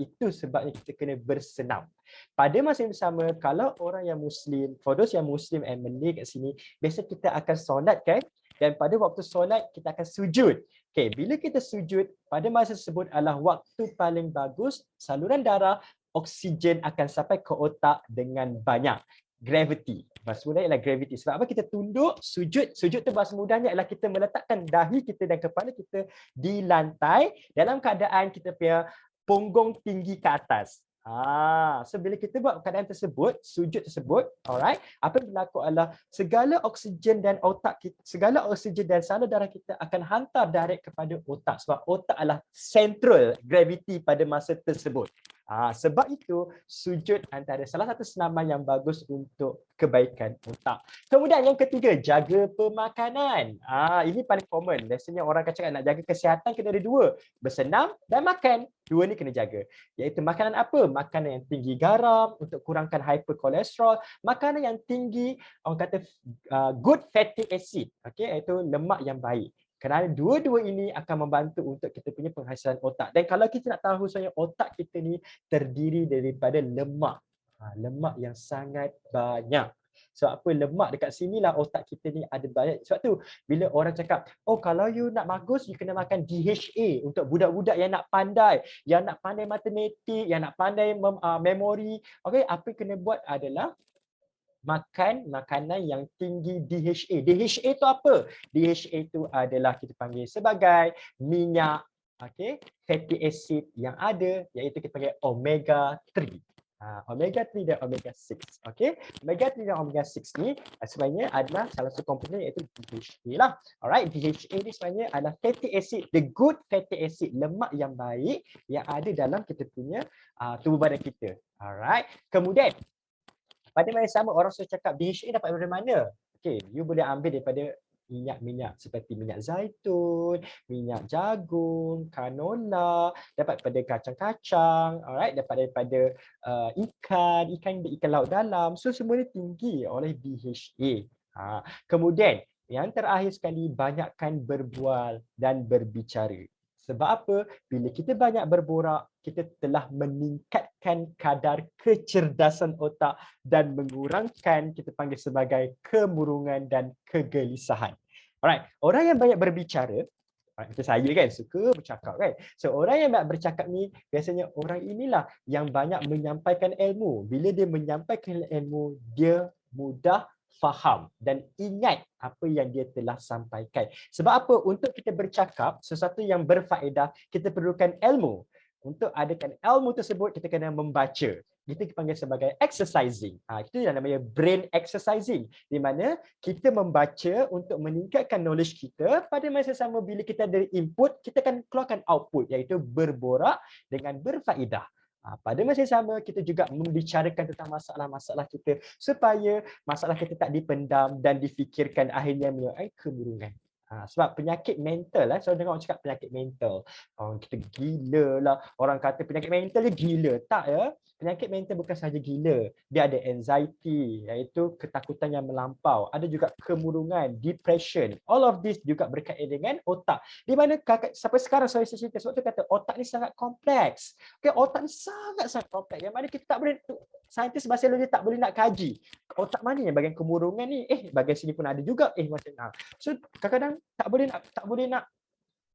Itu sebabnya kita kena bersenam. Pada masa yang sama, kalau orang yang Muslim, for those yang Muslim and Malay kat sini, biasa kita akan solat kan? Dan pada waktu solat, kita akan sujud. Okay, bila kita sujud, pada masa tersebut adalah waktu paling bagus, saluran darah, oksigen akan sampai ke otak dengan banyak. Gravity. Bahasa mudahnya ialah gravity. Sebab apa kita tunduk, sujud. Sujud tu bahasa mudahnya ialah kita meletakkan dahi kita dan kepala kita di lantai dalam keadaan kita punya punggung tinggi ke atas. So bila kita buat keadaan tersebut, sujud tersebut, alright, apa yang berlaku adalah segala oksigen dan otak kita, segala oksigen dan salur darah kita akan hantar direct kepada otak sebab otak adalah central gravity pada masa tersebut. Sebab itu sujud antara salah satu senaman yang bagus untuk kebaikan otak. Kemudian yang ketiga, jaga pemakanan. Ini paling common. Biasanya orang akan cakap nak jaga kesihatan kena ada dua, bersenam dan makan. Dua ni kena jaga. Iaitu makanan apa? Makanan yang tinggi garam untuk kurangkan hyperkolesterol, makanan yang tinggi orang kata good fatty acid, okey, iaitu lemak yang baik. Kerana dua-dua ini akan membantu untuk kita punya penghasilan otak. Dan kalau kita nak tahu sebenarnya otak kita ni terdiri daripada lemak. Lemak yang sangat banyak. Sebab apa? Lemak dekat sinilah otak kita ni ada banyak. Sebab tu bila orang cakap, oh kalau you nak bagus, you kena makan DHA untuk budak-budak yang nak pandai matematik, yang nak pandai memori. Okay, apa yang kena buat adalah makan makanan yang tinggi DHA. DHA itu apa? DHA itu adalah kita panggil sebagai minyak, fatty acid yang ada, iaitu kita panggil omega 3. Omega 3 dan omega 6. Omega 3 dan omega 6 ni sebenarnya adalah salah satu komponen iaitu DHA lah. Alright, DHA ni sebenarnya adalah fatty acid, the good fatty acid, lemak yang baik yang ada dalam kita punya tubuh badan kita. Alright. Kemudian pada masa sama orang selalu cakap DHA dapat dari mana? You boleh ambil daripada minyak-minyak seperti minyak zaitun, minyak jagung, canola, dapat pada kacang-kacang, alright, dapat daripada ikan laut dalam. So semua ni tinggi oleh DHA. Kemudian yang terakhir sekali, banyakkan berbual dan berbicara. Sebab apa? Bila kita banyak berborak, kita telah meningkatkan kadar kecerdasan otak dan mengurangkan kita panggil sebagai kemurungan dan kegelisahan. Alright, orang yang banyak berbicara, macam saya kan suka bercakap kan. So orang yang banyak bercakap ni biasanya orang inilah yang banyak menyampaikan ilmu. Bila dia menyampaikan ilmu, dia mudah faham dan ingat apa yang dia telah sampaikan. Sebab apa? Untuk kita bercakap sesuatu yang berfaedah, kita perlukan ilmu. Untuk adakan ilmu tersebut, kita kena membaca. Itu dipanggil sebagai exercising. Itu yang namanya brain exercising. Di mana kita membaca untuk meningkatkan knowledge kita, pada masa sama bila kita ada input, kita akan keluarkan output, iaitu berborak dengan berfaedah. Pada masa sama, kita juga membicarakan tentang masalah-masalah kita supaya masalah kita tak dipendam dan difikirkan, akhirnya menyebabkan kemurungan. Sebab penyakit mental, saya dengar orang cakap penyakit mental. Kita gila lah. Orang kata penyakit mental dia gila. Tak ya. Penyakit mental bukan sahaja gila. Dia ada anxiety, iaitu ketakutan yang melampau. Ada juga kemurungan, depression. All of this juga berkaitan dengan otak. Di mana sampai sekarang saya cerita, sebab tu kata otak ni sangat kompleks. Okay, otak ni sangat-sangat kompleks. Yang mana kita tak boleh, saintis bahasa dia tak boleh nak kaji. Otak mana yang bagian kemurungan ni? Bagian sini pun ada juga. Macam so kadang-kadang tak boleh nak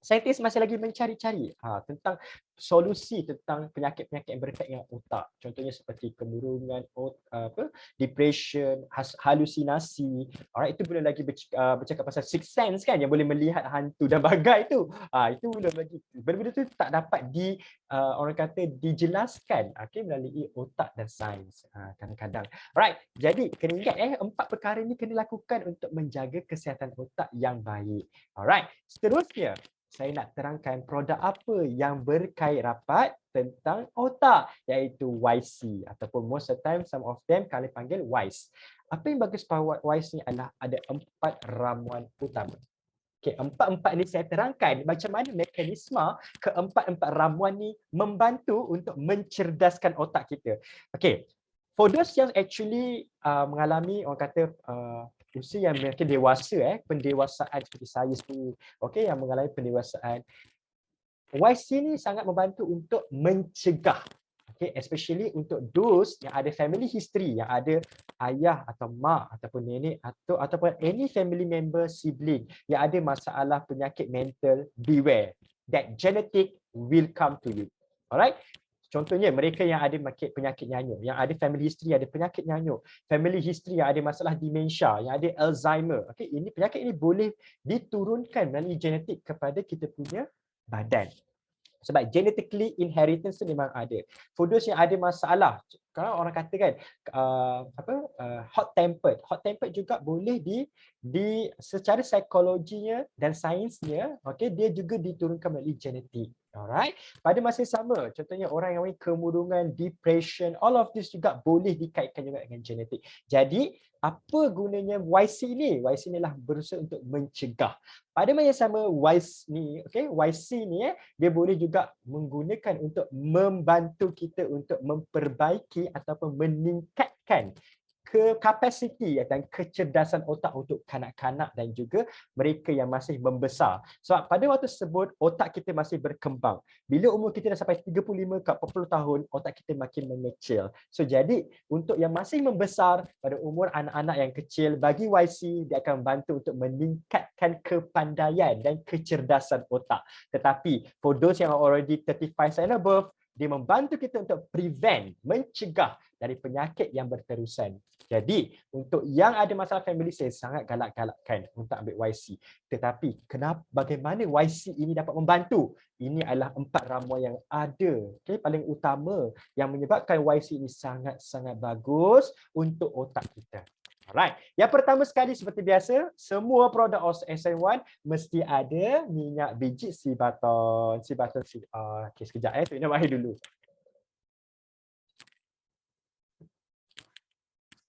saintis masih lagi mencari-cari tentang solusi tentang penyakit-penyakit yang berkaitan dengan otak. Contohnya seperti kemurungan, depression, halusinasi. Alright, itu belum lagi bercakap pasal sixth sense kan, yang boleh melihat hantu dan bagai tu. Itu belum lagi. Benda-benda tu tak dapat orang kata dijelaskan melalui otak dan sains kadang-kadang. Alright, jadi kena ingat 4 perkara ni kena lakukan untuk menjaga kesihatan otak yang baik. Alright, seterusnya saya nak terangkan produk apa yang berkait rapat tentang otak, iaitu YC ataupun most of the time some of them kalian panggil WISE. Apa yang bagus pada WISE ni adalah ada 4 ramuan utama. Okey, 4 ni saya terangkan macam mana mekanisme keempat-empat ramuan ni membantu untuk mencerdaskan otak kita. Okey, for those yang actually mengalami orang kata usia yang mungkin dewasa, pendewasaan seperti saya sendiri, yang mengalami pendewasaan, YC ni sangat membantu untuk mencegah, especially untuk those yang ada family history, yang ada ayah atau mak ataupun nenek ataupun any family member, sibling yang ada masalah penyakit mental. Beware that genetic will come to you. Alright, contohnya mereka yang ada penyakit nyanyuk, yang ada family history ada penyakit nyanyuk, family history yang ada masalah demensia, yang ada Alzheimer. Ini penyakit ini boleh diturunkan melalui genetik kepada kita punya badan. Sebab genetically inheritance tu memang ada. For those yang ada masalah, kalau orang kata kan hot tempered juga boleh di secara psikologinya dan sainsnya, dia juga diturunkan melalui genetik. Alright. Pada masa yang sama, contohnya orang yang mempunyai kemurungan, depression, all of this juga boleh dikaitkan juga dengan genetik. Jadi apa gunanya YC ni? YC ni lah berusaha untuk mencegah. Pada masa yang sama, YC ni dia boleh juga menggunakan untuk membantu kita untuk memperbaiki ataupun meningkatkan kapasiti dan kecerdasan otak untuk kanak-kanak dan juga mereka yang masih membesar. Sebab pada waktu tersebut otak kita masih berkembang. Bila umur kita dah sampai 35 ke 40 tahun, otak kita makin mengecil. So jadi untuk yang masih membesar pada umur anak-anak yang kecil, bagi YC dia akan membantu untuk meningkatkan kepandaian dan kecerdasan otak. Tetapi for those yang already 35 and above, dia membantu kita untuk mencegah dari penyakit yang berterusan. Jadi, untuk yang ada masalah family, saya sangat galak-galakkan untuk ambil YC. Tetapi, bagaimana YC ini dapat membantu? Ini adalah 4 ramuan yang ada. Paling utama yang menyebabkan YC ini sangat-sangat bagus untuk otak kita. Alright. Yang pertama sekali seperti biasa, semua produk SN1 mesti ada minyak biji Cibaton. Sekejap saya minum air dulu.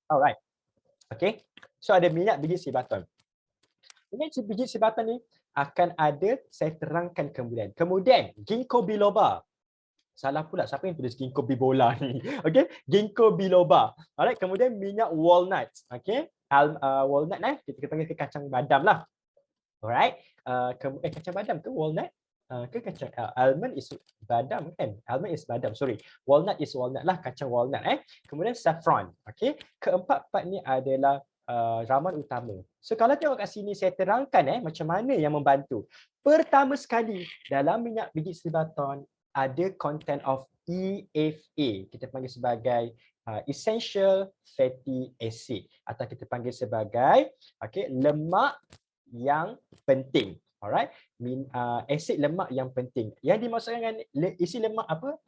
Alright. So ada minyak biji Cibaton. Ini biji sebatan ni akan ada, saya terangkan kemudian. Kemudian ginkgo biloba. Salah pula, siapa yang tulis ginkgo biloba ni? Okey, ginkgo biloba. Alright, kemudian minyak walnut. Okey, walnut kita panggil ke kacang badam lah. Alright, kacang badam ke walnut? Ke kacang almond is badam kan? Almond is badam, sorry. Walnut is walnut lah, kacang walnut Kemudian saffron. Okey, keempat-empat ni adalah ramuan utama. So kalau tengok kat sini saya terangkan macam mana yang membantu. Pertama sekali dalam minyak biji sebaton ada content of EFA, kita panggil sebagai essential fatty acid atau kita panggil sebagai lemak yang penting. Alright, asid lemak yang penting. Yang dimaksudkan dengan isi lemak apa?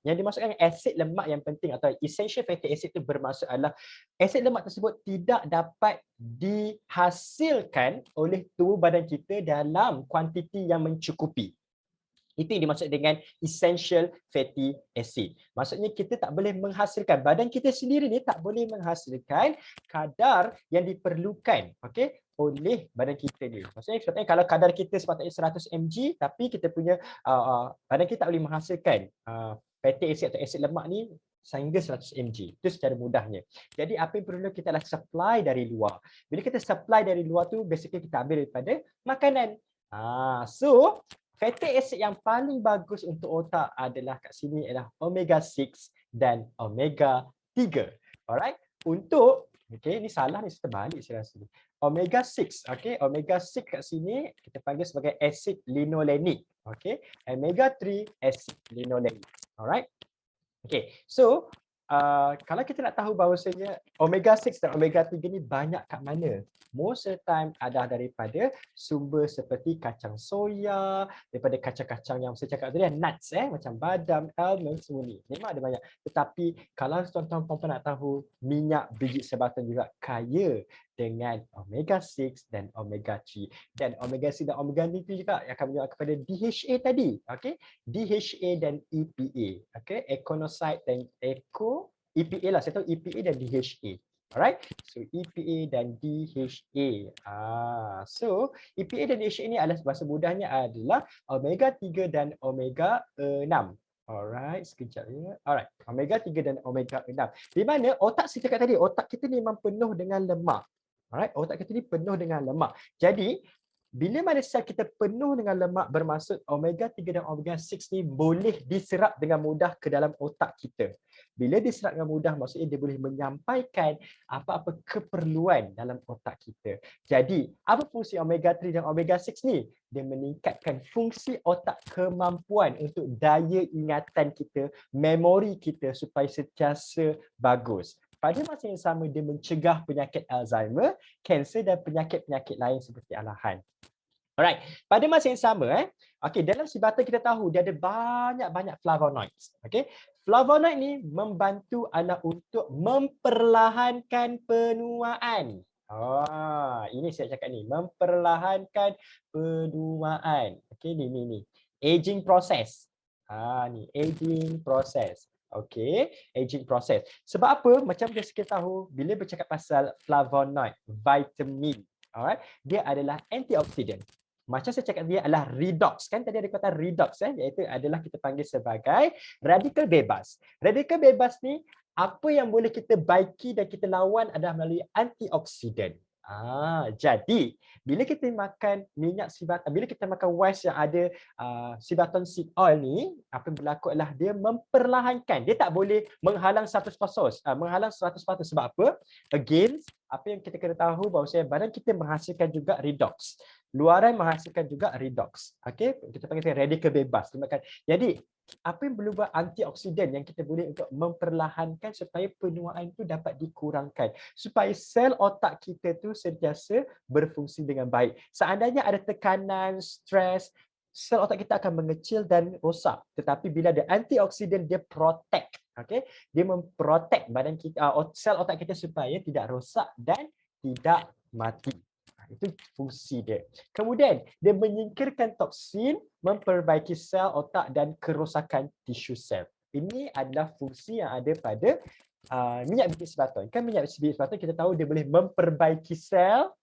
Yang dimaksudkan dengan asid lemak yang penting atau essential fatty acid itu bermaksud adalah asid lemak tersebut tidak dapat dihasilkan oleh tubuh badan kita dalam kuantiti yang mencukupi. Itu yang dimaksud dengan essential fatty acid. Maksudnya kita tak boleh menghasilkan, badan kita sendiri ni tak boleh menghasilkan kadar yang diperlukan oleh badan kita ni. Maksudnya kalau kadar kita sepatutnya 100 mg tapi kita punya badan kita tak boleh menghasilkan fatty acid atau asid lemak ni sehingga 100 mg. Itu secara mudahnya. Jadi apa yang perlu kita adalah supply dari luar. Bila kita supply dari luar tu basically kita ambil daripada makanan. So fatty acid yang paling bagus untuk otak adalah kat sini adalah omega 6 dan omega 3. Alright. Untuk ni salah ni, saya terbalik saya rasa. Omega 6, omega 6 kat sini kita panggil sebagai asid linolenic. Omega 3 asid linolenic. Alright. So kalau kita nak tahu bahawasanya omega 6 dan omega 3 ni banyak kat mana? Most of the time adalah daripada sumber seperti kacang soya, daripada kacang-kacang yang saya cakap tadi, nuts macam badam, almond, semua ni. Memang ada banyak. Tetapi kalau tuan-tuan puan-puan nak tahu, minyak biji sebaton juga kaya dengan omega 6 dan omega 3. Dan omega 6 dan omega 3 juga akan menyebabkan kepada DHA tadi. DHA dan EPA. Econocyte dan EPA lah. Saya tahu EPA dan DHA. Alright, so EPA dan DHA. So EPA dan DHA ini adalah bahasa mudahnya adalah omega 3 dan omega 6. Alright, sekejap ya. Alright, omega 3 dan omega 6. Di mana otak saya cakap tadi, otak kita ni memang penuh dengan lemak. Alright, otak kita ni penuh dengan lemak. Jadi bila mana sel kita penuh dengan lemak, bermaksud omega 3 dan omega 6 ni boleh diserap dengan mudah ke dalam otak kita. Bila diserap dengan mudah, maksudnya dia boleh menyampaikan apa-apa keperluan dalam otak kita. Jadi, apa fungsi omega 3 dan omega 6 ni? Dia meningkatkan fungsi otak, kemampuan untuk daya ingatan kita, memori kita supaya sentiasa bagus. Pada masa yang sama, dia mencegah penyakit Alzheimer, kanser dan penyakit-penyakit lain seperti alahan. Alright, pada masa yang sama dalam sebatan kita tahu dia ada banyak-banyak flavonoids. Flavonoid ni membantu adalah untuk memperlahankan penuaan. Ini saya cakap ni, memperlahankan penuaan. Ni. Aging process. Ni aging process. Aging process. Sebab apa? Macam kita tahu bila bercakap pasal flavonoid, vitamin, alright, dia adalah antioksidan. Macam saya cakap dia adalah redox. Kan tadi ada kata redox iaitu adalah kita panggil sebagai radikal bebas. Radikal bebas ni apa yang boleh kita baiki dan kita lawan adalah melalui antioksidan. Jadi bila kita makan minyak sebaton, bila kita makan wise yang ada sebaton seed oil ni, apa yang berlaku adalah dia memperlahankan. Dia tak boleh menghalang 100%. Menghalang 100% sebab apa? Again, apa yang kita kena tahu bahawa badan kita menghasilkan juga redox. Luaran menghasilkan juga redox. Kita panggil radikal bebas. Jadi apa yang berubah antioksidan yang kita boleh untuk memperlahankan supaya penuaan itu dapat dikurangkan, supaya sel otak kita tu sentiasa berfungsi dengan baik. Seandainya ada tekanan, stres, sel otak kita akan mengecil dan rosak. Tetapi bila ada antioksidan, dia protect. Dia memprotect badan kita, sel otak kita supaya tidak rosak dan tidak mati. Itu fungsi dia. Kemudian, dia menyingkirkan toksin, memperbaiki sel otak dan kerosakan tisu sel. Ini adalah fungsi yang ada pada minyak biji sebaton. Kan minyak biji sebaton kita tahu dia boleh memperbaiki sel,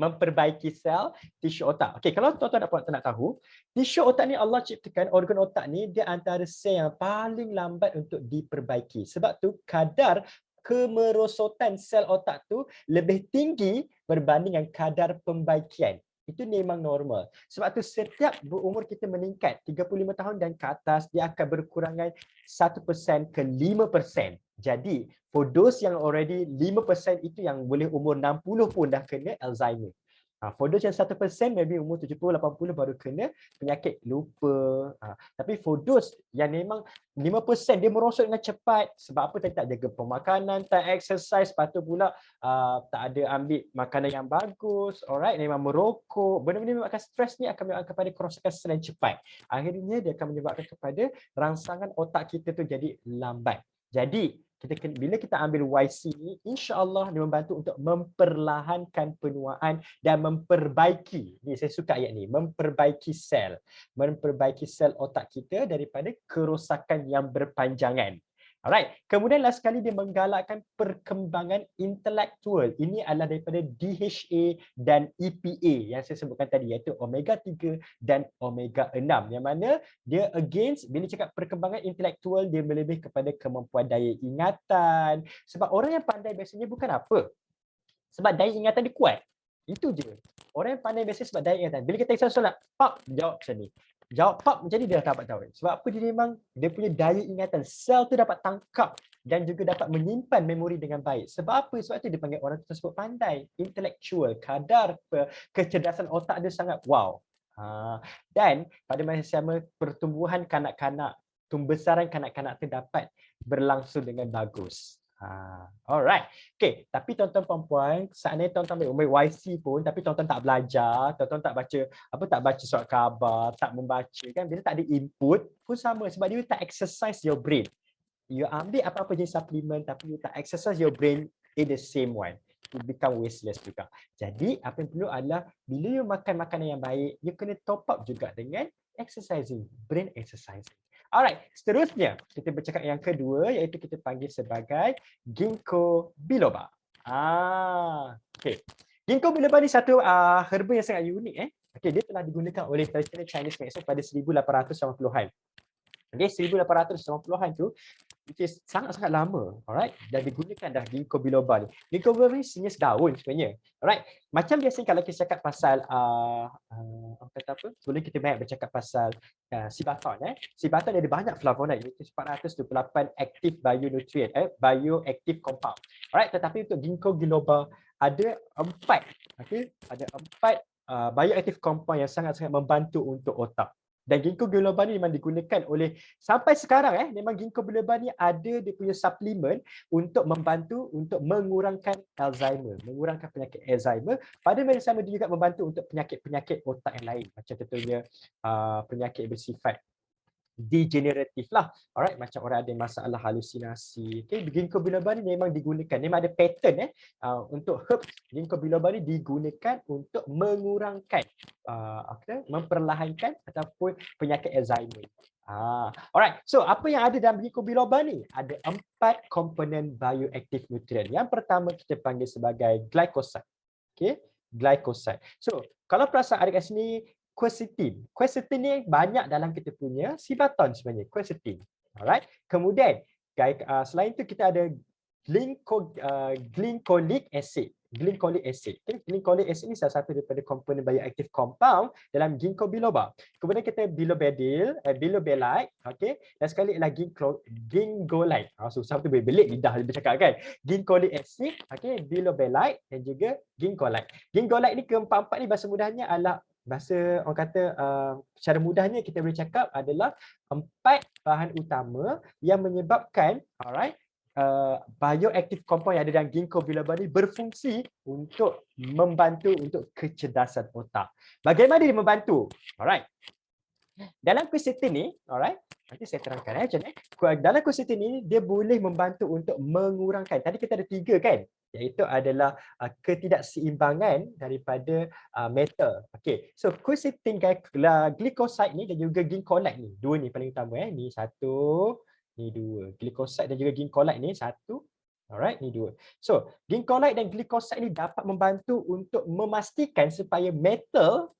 memperbaiki sel tisu otak. Okey, kalau tuan-tuan nak tahu, tisu otak ni Allah ciptakan, organ otak ni dia antara sel yang paling lambat untuk diperbaiki. Sebab tu kadar kemerosotan sel otak tu lebih tinggi berbanding dengan kadar pembaikian. Itu memang normal. Sebab tu setiap berumur kita meningkat 35 tahun dan ke atas, dia akan berkurangan 1% ke 5%. Jadi, for those yang already 5% itu yang boleh umur 60 pun dah kena Alzheimer. For those yang 1% maybe umur 70, 80 baru kena penyakit lupa. Tapi for those yang memang 5% dia merosot dengan cepat. Sebab apa? Tak jaga pemakanan, tak exercise, lepas tu pula tak ada ambil makanan yang bagus, alright, memang merokok. Benda-benda menyebabkan stres ni akan menyebabkan kepada kerosakan sel yang cepat. Akhirnya dia akan menyebabkan kepada rangsangan otak kita tu jadi lambat. Jadi, bila kita ambil YC ni, insya-Allah dia membantu untuk memperlahankan penuaan dan memperbaiki. Ni saya suka ayat ni, memperbaiki sel otak kita daripada kerosakan yang berpanjangan. Alright. Kemudian last sekali dia menggalakkan perkembangan intelektual. Ini adalah daripada DHA dan EPA yang saya sebutkan tadi, iaitu omega 3 dan omega 6. Yang mana dia against, bila cakap perkembangan intelektual, dia lebih kepada kemampuan daya ingatan. Sebab orang yang pandai biasanya bukan apa? Sebab daya ingatan dia kuat. Itu je. Orang yang pandai biasanya sebab daya ingatan. Bila kita kisah solat, pap, jawab macam ni. Jawab pap, jadi dia dapat tahu. Sebab apa? Dia memang, dia punya daya ingatan. Sel tu dapat tangkap dan juga dapat menyimpan memori dengan baik. Sebab apa? Sebab tu dia panggil orang tersebut pandai. Intelektual. Kadar kecerdasan otak dia sangat wow. Dan pada masa sama, pertumbuhan kanak-kanak, pembesaran kanak-kanak tu dapat berlangsung dengan bagus. Alright. Okay, tapi tuan-tuan puan-puan, seandainya tuan-tuan ambil YC pun, tapi tuan-tuan tak belajar, tuan-tuan tak baca surat khabar, tak membaca kan, bila tak ada input pun sama, sebab dia tak exercise your brain. You ambil apa-apa jenis suplemen tapi you tak exercise your brain in the same one. You become wasteless juga. Jadi, apa yang perlu adalah bila you makan makanan yang baik, you kena top up juga dengan exercising, brain exercising. Alright, seterusnya kita bercakap yang kedua, iaitu kita panggil sebagai ginkgo biloba. Okay. Ginkgo biloba ni satu herba yang sangat unik. Okay, dia telah digunakan oleh traditional Chinese medicine pada 1880-an. Okay, 1880-an tu, which is sangat-sangat lama, alright, dan digunakan dah ginkgo biloba ni. Ginkgo biloba ni jenis daun sebenarnya, alright. Macam biasa kalau kita cakap pasal kata apa? Sebelum kita banyak bercakap pasal sibaton, sibaton ada banyak flavonoid, iaitu 428 active bionutrient, bioactive compound, alright. Tetapi untuk ginkgo biloba ada 4, okay, ada 4 bioactive compound yang sangat-sangat membantu untuk otak. Dan ginkgo biloba ni memang digunakan oleh sampai sekarang memang ginkgo biloba ni ada dia punya suplemen untuk membantu untuk mengurangkan Alzheimer, mengurangkan penyakit Alzheimer. Pada masa sama dia juga membantu untuk penyakit-penyakit otak yang lain, macam contohnya penyakit bersifat degeneratif lah. Alright, macam orang ada masalah halusinasi. Okay, ginkgo biloba ni memang digunakan, memang ada pattern untuk herbs. Ginkgo biloba ni digunakan untuk mengurangkan memperlahankan ataupun penyakit Alzheimer. Alright, so apa yang ada dalam ginkgo biloba ni? Ada 4 komponen bioactive nutrient. Yang pertama kita panggil sebagai glycoside. Okay, glycoside. So, kalau perasan ada kat sini quercetin. Quercetin ni banyak dalam kita punya sibaton sebenarnya, quercetin. Alright. Kemudian selain itu kita ada glycolic acid. Glycolic acid. Okay. Glycolic acid ni salah satu daripada komponen bioactive compound dalam ginkgo biloba. Kemudian kita bilobelide, okay. Dan sekali lagi gingolide. Susah tu belik lidah bercakap kan. Glycolic acid, okay, bilobelide dan juga gingolide. Gingolide ni keempat-empat ni bahasa mudahnya adalah orang kata secara mudahnya kita boleh cakap adalah 4 bahan utama yang menyebabkan bioactive compound yang ada dalam ginkgo biloba ni berfungsi untuk membantu untuk kecerdasan otak. Bagaimana dia membantu? Alright. Dalam quercetin ni, alright, nanti saya terangkan macam ni. Dalam quercetin ni dia boleh membantu untuk mengurangkan. Tadi kita ada 3 kan? Iaitu adalah ketidakseimbangan daripada metal. Okey. So quercetin glycoside ni dan juga gingkolide ni. 2 ni paling utama ni 1, ni 2. Glycoside dan juga gingkolide ni 1, Alright, ni dua. So, ginkolide dan glycoside ni dapat membantu untuk memastikan supaya metal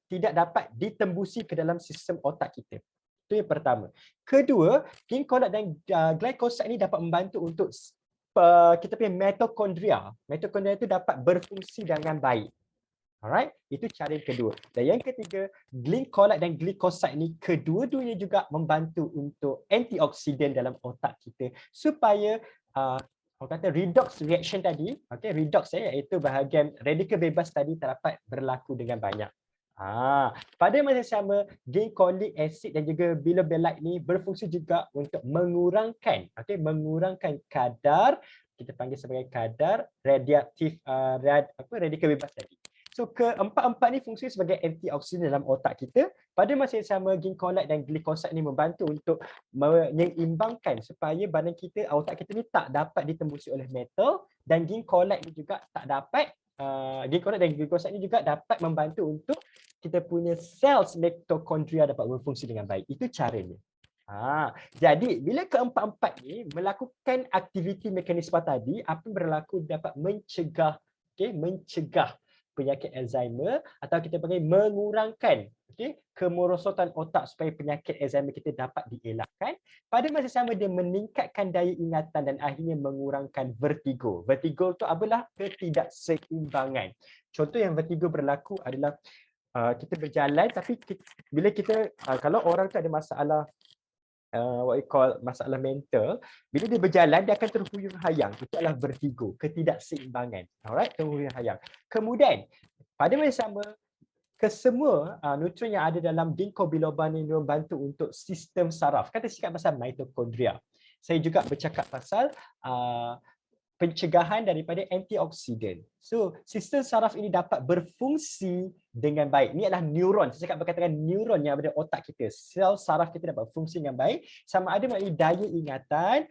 tidak dapat ditembusi ke dalam sistem otak kita. Itu yang pertama. Kedua, ginkolide dan glycoside ni dapat membantu untuk kita punya mitokondria. Mitokondria itu dapat berfungsi dengan baik. Alright, itu cara yang kedua. Dan yang ketiga, glycolide dan glycoside ni kedua-duanya juga membantu untuk antioksidan dalam otak kita supaya orang kata redox reaction tadi, okay, redox iaitu bahagian radikal bebas tadi dapat berlaku dengan banyak. Pada masa yang sama, glycolic acid dan juga bilobelide ni berfungsi juga untuk mengurangkan kadar, kita panggil sebagai kadar radiaktif radikal bebas tadi. So keempat-empat ni fungsi sebagai antioksidan dalam otak kita. Pada masa yang sama, ginkolide dan glycoside ni membantu untuk menyeimbangkan supaya badan kita, otak kita ni tak dapat ditembusi oleh metal, dan ginkolide ni juga tak dapat ginkolide dan glycoside ni juga dapat membantu untuk kita punya sel mitokondria dapat berfungsi dengan baik. Itu caranya. Jadi bila keempat-empat ni melakukan aktiviti mekanisme tadi, apa yang berlaku dapat mencegah penyakit Alzheimer, atau kita panggil mengurangkan kemerosotan otak supaya penyakit Alzheimer kita dapat dielakkan. Pada masa sama dia meningkatkan daya ingatan dan akhirnya mengurangkan vertigo. Vertigo tu adalah ketidakseimbangan. Contoh yang vertigo berlaku adalah kita berjalan tapi bila kita kalau orang tu ada masalah masalah mental, bila dia berjalan dia akan terhuyung hayang. Itu adalah vertigo, ketidakseimbangan. Alright, terhuyung hayang. Kemudian pada masa sama, kesemua neutron yang ada dalam ginkgo biloba ni membantu untuk sistem saraf. Kan kita cakap pasal mitokondria. Saya juga bercakap pasal pencegahan daripada antioksidan. So, sistem saraf ini dapat berfungsi dengan baik. Ini adalah neuron. Saya cakap berkaitan dengan neuron yang ada di otak kita. Sel saraf kita dapat berfungsi dengan baik. Sama ada melalui daya ingatan,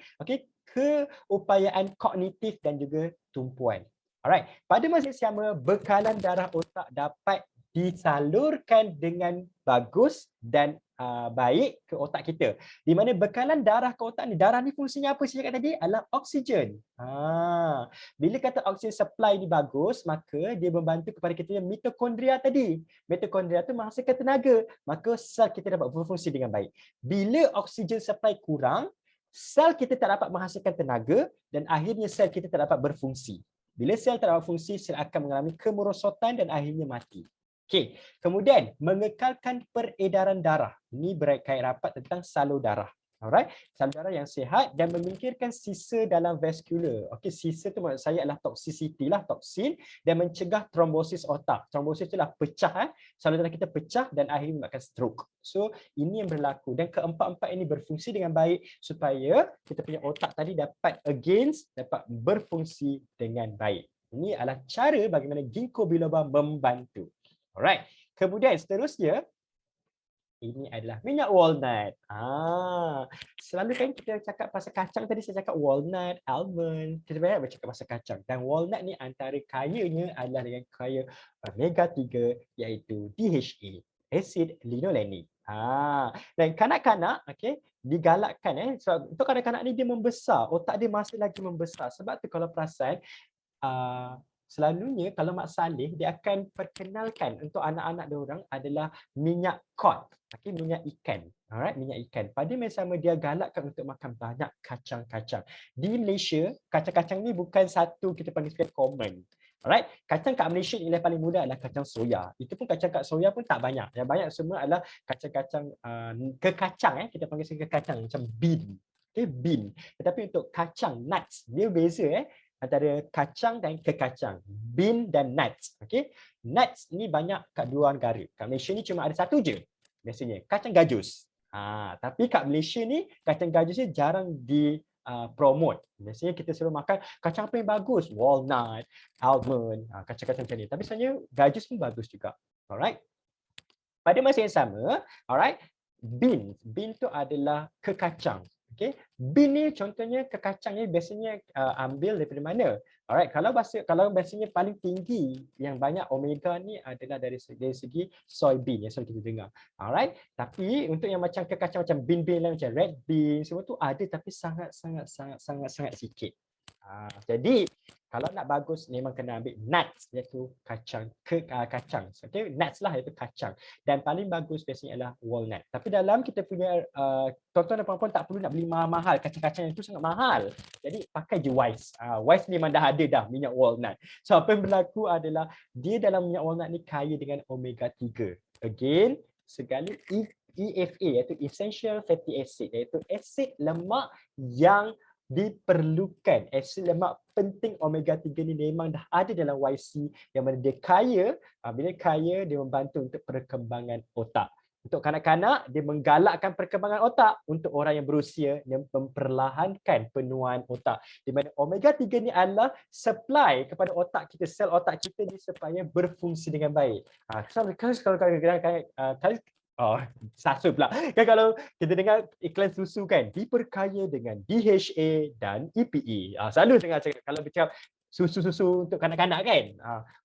keupayaan kognitif dan juga tumpuan. Alright. Pada masa yang sama, bekalan darah otak dapat disalurkan dengan bagus dan baik ke otak kita. Di mana bekalan darah ke otak ni, darah ni fungsinya apa saya cakap tadi? Adalah oksigen. Bila kata oksigen supply ni bagus, maka dia membantu kepada kita yang mitokondria tadi. Mitokondria tu menghasilkan tenaga, maka sel kita dapat berfungsi dengan baik. Bila oksigen supply kurang, sel kita tak dapat menghasilkan tenaga dan akhirnya sel kita tak dapat berfungsi. Bila sel tak dapat berfungsi, sel akan mengalami kemerosotan dan akhirnya mati. Okey, kemudian mengekalkan peredaran darah. Ini berkait rapat tentang salur darah. Alright, salur darah yang sihat dan menyingkirkan sisa dalam vaskular. Okey, sisa tu maksud saya adalah toxicity lah, toksin, dan mencegah trombosis otak. Trombosis itulah pecah, salur darah kita pecah dan akhirnya menyebabkan stroke. So, ini yang berlaku dan keempat-empat ini berfungsi dengan baik supaya kita punya otak tadi dapat berfungsi dengan baik. Ini adalah cara bagaimana ginkgo biloba membantu. Alright. Kemudian seterusnya, ini adalah minyak walnut. Selalu kan kita cakap pasal kacang tadi, saya cakap walnut, almond. Kita banyak bercakap pasal kacang. Dan walnut ni antara kayanya adalah dengan kaya omega 3 iaitu DHA, asid linolenic. Dan kanak-kanak digalakkan sebab untuk kanak-kanak ni dia membesar, otak dia masih lagi membesar. Sebab tu kalau perasan selalunya kalau Mak Saleh dia akan perkenalkan untuk anak-anak dia orang adalah minyak cod, minyak ikan. Alright, minyak ikan. Pada masa sama dia galakkan untuk makan banyak kacang-kacang. Di Malaysia, kacang-kacang ni bukan satu kita panggil sebagai common. Alright, kacang kat Malaysia yang paling mudah adalah kacang soya. Itu pun kacang kat soya pun tak banyak. Yang banyak semua adalah kacang-kacang kekacang kita panggil sebagai kacang macam bean. Bean. Tetapi untuk kacang nuts dia beza antara kacang dan kekacang, bean dan nuts. Nuts ni banyak kat luar negara. Kat Malaysia ni cuma ada satu je biasanya, kacang gajus. Tapi kat Malaysia ni kacang gajus ni jarang promote. Biasanya kita selalu makan kacang apa yang bagus, walnut, almond, kacang-kacang macam ni. Tapi sebenarnya gajus pun bagus juga. Alright. Pada masa yang sama, alright, bean tu adalah kekacang. Bean ni contohnya kekacang ni biasanya ambil daripada mana? Alright, kalau biasanya paling tinggi yang banyak omega ni adalah dari segi soybean yang selalu kita dengar. Alright, tapi untuk yang macam kekacang macam bean lain macam red bean semua tu ada tapi sangat sikit. Jadi kalau nak bagus memang kena ambil nuts, iaitu kacang. Okay, nuts lah iaitu kacang. Dan paling bagus biasanya adalah walnut. Tapi dalam kita punya tuan-tuan dan puan-puan tak perlu nak beli mahal-mahal, kacang-kacang itu sangat mahal. Jadi pakai je Wise. Wise ni memang dah ada dah minyak walnut. So apa yang berlaku adalah dia dalam minyak walnut ni kaya dengan omega 3. Again, segala EFA iaitu essential fatty acid, iaitu asid lemak yang diperlukan. Asid lemak penting omega 3 ni memang dah ada dalam YC yang mana dia kaya. Bila kaya, dia membantu untuk perkembangan otak. Untuk kanak-kanak, dia menggalakkan perkembangan otak. Untuk orang yang berusia, dia memperlahankan penuaan otak. Di mana omega 3 ni adalah supply kepada otak kita, sel otak kita ni supaya berfungsi dengan baik. Oh, sasu pula. Kan kalau kita dengar iklan susu kan, diperkaya dengan DHA dan EPA. Selalu dengar cakap kalau bercakap susu-susu untuk kanak-kanak kan,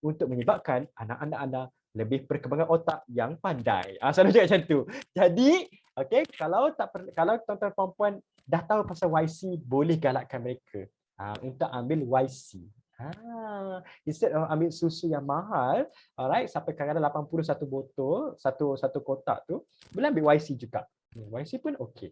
untuk menyebabkan anak-anak anda lebih perkembangan otak yang pandai. Selalu cakap macam tu. Jadi, okey, kalau tuan-tuan puan-puan dah tahu pasal YC, boleh galakkan mereka untuk ambil YC. Instead of ambil susu yang mahal, alright, sampai kadang-kadang 80 satu botol, satu kotak tu, boleh ambil YC juga. YC pun okey.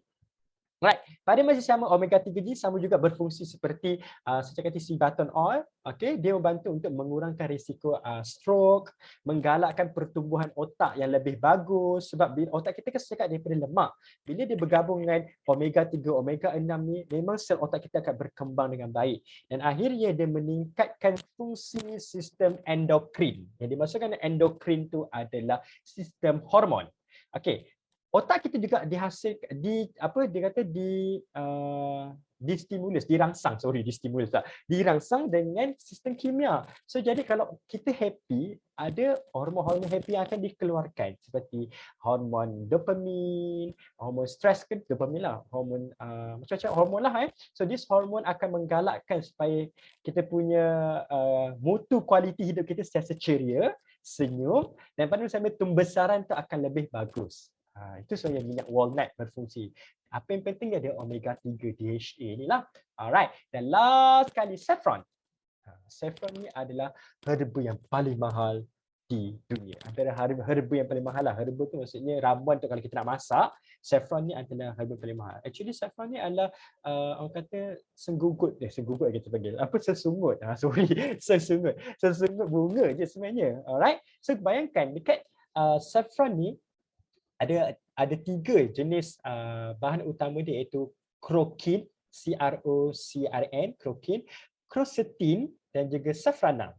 Right. Pada masa sama omega 3 ni sama juga berfungsi seperti saya kata sea butter oil. Okey, dia membantu untuk mengurangkan risiko stroke, menggalakkan pertumbuhan otak yang lebih bagus sebab bila otak kita kan sekat daripada lemak. Bila dia bergabung dengan omega 3, omega 6 ni, memang sel otak kita akan berkembang dengan baik dan akhirnya dia meningkatkan fungsi sistem endokrin. Yang dimaksudkan endokrin tu adalah sistem hormon. Okey. Otak kita juga dirangsang dengan sistem kimia. So jadi kalau kita happy, ada hormon-hormon happy yang akan dikeluarkan seperti hormon dopamin, hormon stres ke dopamin lah, hormon macam-macam hormon lah So this hormon akan menggalakkan supaya kita punya mutu kualiti hidup kita sentiasa ceria, senyum dan pada masa pembesaran tu akan lebih bagus. Itu sebab yang minyak walnut berfungsi. Apa yang penting dia ada omega 3 DHA ni lah. Alright. Dan last kali saffron. Saffron ni adalah herba yang paling mahal di dunia. Antara herba yang paling mahal lah. Herba tu maksudnya ramuan tu kalau kita nak masak. Saffron ni adalah herba paling mahal. Actually saffron ni adalah orang kata senggugut kita panggil. Apa sesungut? Sesungut bunga je sebenarnya. Alright. So bayangkan dekat saffron ni ada 3 jenis bahan utama dia iaitu croquin, CROCRN, croquin, quercetin dan juga safranal.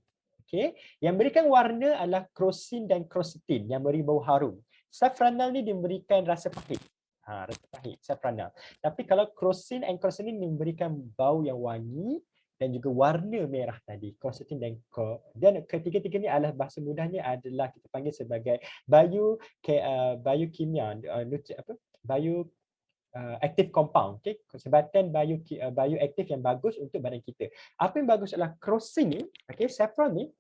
Okey, yang memberikan warna adalah crocin dan quercetin yang memberi bau harum. Safranal ni dia memberikan rasa pahit. Rasa pahit safranal. Tapi kalau crocin dan quercetin memberikan bau yang wangi dan juga warna merah tadi, quercetin dan ketiga-tiga ni adalah bahasa mudahnya adalah kita panggil sebagai biokimia, active compound, okey, sebatan bioaktif yang bagus untuk badan kita. Apa yang bagus adalah crocin ni, okey, saffron ni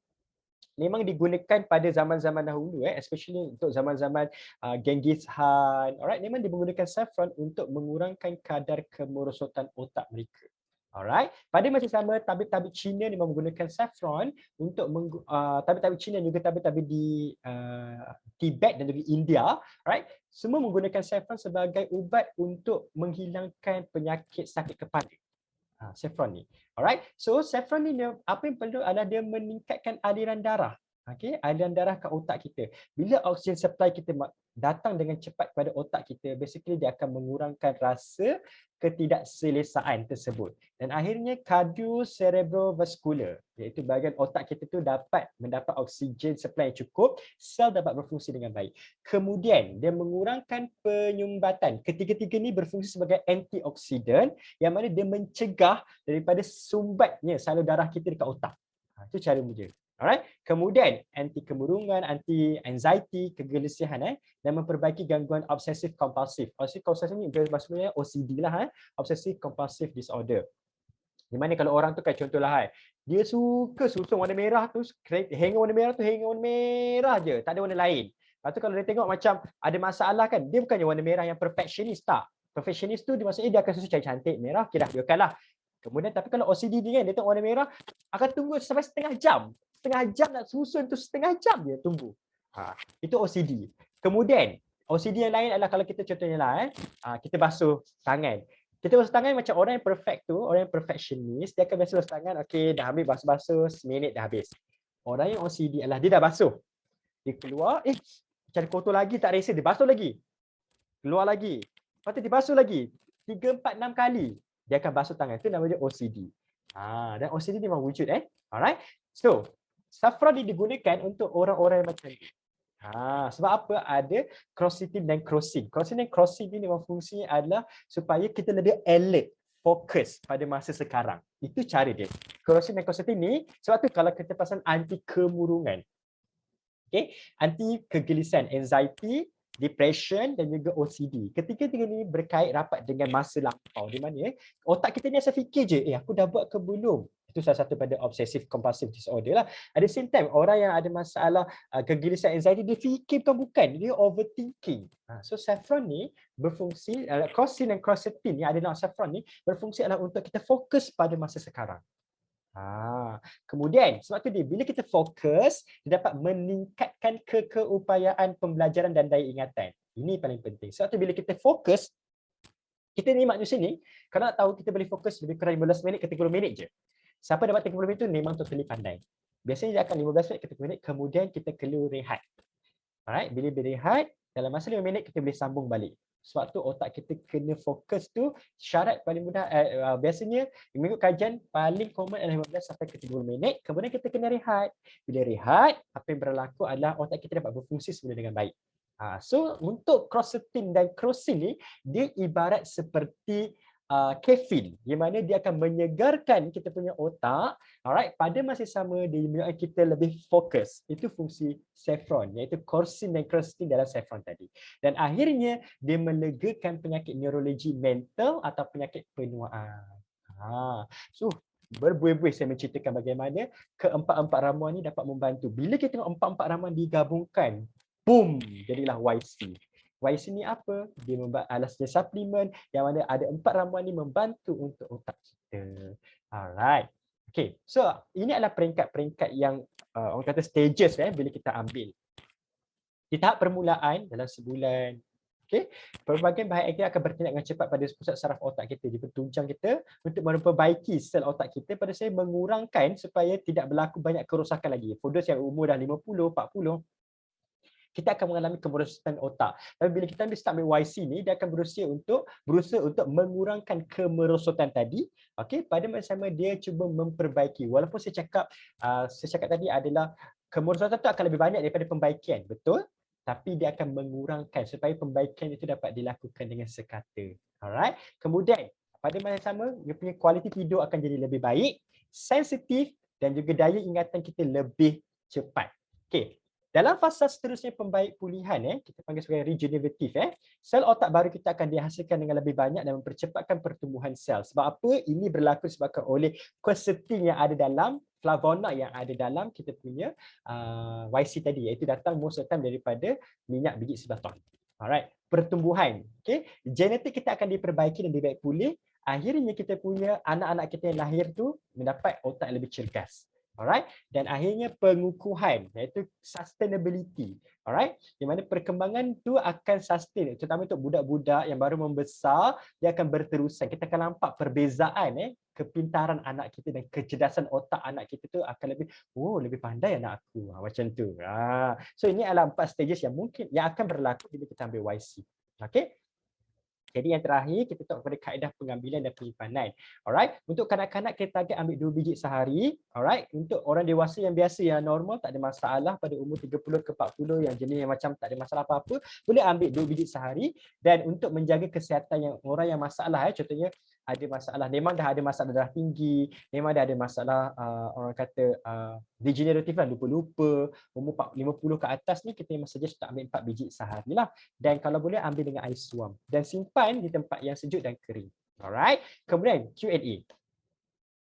memang digunakan pada zaman-zaman dahulu especially untuk zaman-zaman Genghis Khan. Alright, memang digunakan saffron untuk mengurangkan kadar kemerosotan otak mereka. Alright, pada masa sama tabib-tabib Cina ni menggunakan saffron untuk tabib-tabib Cina juga tabib-tabib di Tibet dan juga India, right? Semua menggunakan saffron sebagai ubat untuk menghilangkan penyakit sakit kepala. Saffron ni. Alright. So saffron ni apa yang perlu adalah dia meningkatkan aliran darah. Okey, aliran darah ke otak kita. Bila oksigen supply kita datang dengan cepat kepada otak kita, basically dia akan mengurangkan rasa ketidakselesaan tersebut. Dan akhirnya cardiocerebrovascular, iaitu bahagian otak kita tu dapat mendapat oksigen supply yang cukup, sel dapat berfungsi dengan baik. Kemudian dia mengurangkan penyumbatan. Ketiga-tiga ni berfungsi sebagai antioksidan yang mana dia mencegah daripada sumbatnya salur darah kita dekat otak. Itu cara dia. Alright. Kemudian anti kemurungan, anti anxiety, kegelesihan dan memperbaiki gangguan obsesif kompulsif. Obsesif kompulsif ni maksudnya OCD lah obsessive compulsive disorder. Di mana kalau orang tu kayak contohlah dia suka susung warna merah tu, hanger warna merah je, tak ada warna lain. Lepas tu kalau dia tengok macam ada masalah kan, dia bukannya warna merah yang perfectionist tak. Perfectionist tu maksudnya dia akan susu cantik merah, kira biarkanlah. Kemudian tapi kalau OCD ni kan, dia tengok warna merah akan tunggu sampai setengah jam. Setengah jam nak susun tu, setengah jam dia tunggu. Itu OCD. Kemudian OCD yang lain adalah kalau kita contohnya lah kita basuh tangan. Kita basuh tangan macam orang yang perfect tu, orang yang perfectionist, dia akan biasa basuh tangan, okey dah ambil basuh-basuh, seminit dah habis. Orang yang OCD adalah dia dah basuh. Dia keluar, macam kotor lagi tak rasa, dia basuh lagi. Keluar lagi. Lepas tu dia basuh lagi. 3, 4, 6 kali. Dia akan basuh tangan. Itu namanya OCD. Dan OCD memang wujud Alright. So, saffron ni digunakan untuk orang-orang yang macam ni. Sebab apa? Ada quercetin dan crocin. Quercetin dan crocin ni memang fungsinya adalah supaya kita lebih alert, fokus pada masa sekarang. Itu cara dia. Quercetin dan crocin ni, sebab tu kalau kita pasal anti kemurungan. Okay? Anti kegelisahan, anxiety, depression dan juga OCD. Ketiga-tiga ni berkait rapat dengan masa lampau. Di mana otak kita ni asal fikir je, aku dah buat ke belum? Itu salah satu pada obsessive compulsive disorder lah. At the same time, orang yang ada masalah kegelisahan, anxiety, dia fikir bukan, dia overthinking. So saffron ni berfungsi, crocin dan quercetin yang ada dalam saffron ni berfungsi adalah untuk kita fokus pada masa sekarang. Kemudian sebab tu bila kita fokus, dia dapat meningkatkan keupayaan pembelajaran dan daya ingatan. Ini paling penting. Sebab tu bila kita fokus, kita ni manusia ni, kalau nak tahu kita boleh fokus lebih kurang 15 minit ke 30 minit je. Siapa dapat 30 minit tu memang totally pandai. Biasanya dia akan 15 minit ke 30 minit, kemudian kita perlu rehat. Alright, bila berehat, dalam masa 5 minit kita boleh sambung balik. Sebab tu otak kita kena fokus tu, syarat paling mudah biasanya mengikut kajian paling common adalah 15 sampai ke 30 minit, kemudian kita kena rehat. Bila rehat, apa yang berlaku adalah otak kita dapat berfungsi semula dengan baik. So untuk quercetin dan crocin ni, dia ibarat seperti kafein, di mana dia akan menyegarkan kita punya otak, alright, pada masa sama dia menyebabkan kita lebih fokus. Itu fungsi saffron, iaitu quercetin dan crocin dalam saffron tadi. Dan akhirnya dia melegakan penyakit neurologi mental atau penyakit penuaan. So berbuih-buih saya menceritakan bagaimana keempat-empat ramuan ni dapat membantu. Bila kita tengok empat-empat ramuan digabungkan, boom, jadilah YC. YC ni apa? Dia adalah sejenis suplemen yang mana ada 4 ramuan ni membantu untuk otak kita. Alright. Okay, so ini adalah peringkat-peringkat yang orang kata stages bila kita ambil. Di tahap permulaan dalam sebulan, okay, pelbagai bahagian aktif akan bertindak dengan cepat pada pusat saraf otak kita, di tunjang kita untuk memperbaiki sel otak kita, pada saya mengurangkan supaya tidak berlaku banyak kerosakan lagi. For those yang umur dah 50, 40, kita akan mengalami kemerosotan otak. Tapi bila kita ambil YC ni, dia akan berusaha untuk mengurangkan kemerosotan tadi. Okey, pada masa sama dia cuba memperbaiki. Walaupun saya cakap tadi adalah kemerosotan tu akan lebih banyak daripada pembaikian, betul? Tapi dia akan mengurangkan supaya pembaikian itu dapat dilakukan dengan sekata. Alright. Kemudian pada masa sama, dia punya kualiti tidur akan jadi lebih baik, sensitif dan juga daya ingatan kita lebih cepat. Okey. Dalam fasa seterusnya pembaik pulihan, kita panggil sebagai regenerative, sel otak baru kita akan dihasilkan dengan lebih banyak dan mempercepatkan pertumbuhan sel. Sebab apa? Ini berlaku disebabkan oleh quercetin yang ada dalam, flavonoid yang ada dalam kita punya YC tadi, iaitu datang most of the time daripada minyak biji sebaton. Alright, pertumbuhan. Okay? Genetik kita akan diperbaiki dan lebih baik pulih. Akhirnya kita punya anak-anak kita yang lahir tu mendapat otak yang lebih cergas. Alright, dan akhirnya pengukuhan, iaitu sustainability. Alright, di mana perkembangan tu akan sustain, terutama untuk budak-budak yang baru membesar, dia akan berterusan. Kita akan nampak perbezaan kepintaran anak kita dan kecerdasan otak anak kita tu akan lebih pandai anak aku, macam tu. So ini adalah 4 stages yang akan berlaku bila kita ambil YC. Okay. Jadi yang terakhir, kita tengok kepada kaedah pengambilan dan penyimpanan. Alright, untuk kanak-kanak kita target ambil 2 biji sehari. Alright, untuk orang dewasa yang biasa, yang normal, tak ada masalah, pada umur 30 ke 40 yang jenis yang macam tak ada masalah apa-apa, boleh ambil 2 biji sehari. Dan untuk menjaga kesihatan yang orang yang masalah, contohnya ada masalah, memang dah ada masalah darah tinggi, memang dah ada masalah orang kata degeneratif lah, lupa-lupa, umur 50 ke atas ni, kita memang suggest tak ambil 4 biji sehari lah. Dan kalau boleh ambil dengan air suam dan simpan di tempat yang sejuk dan kering. Alright, kemudian Q&A.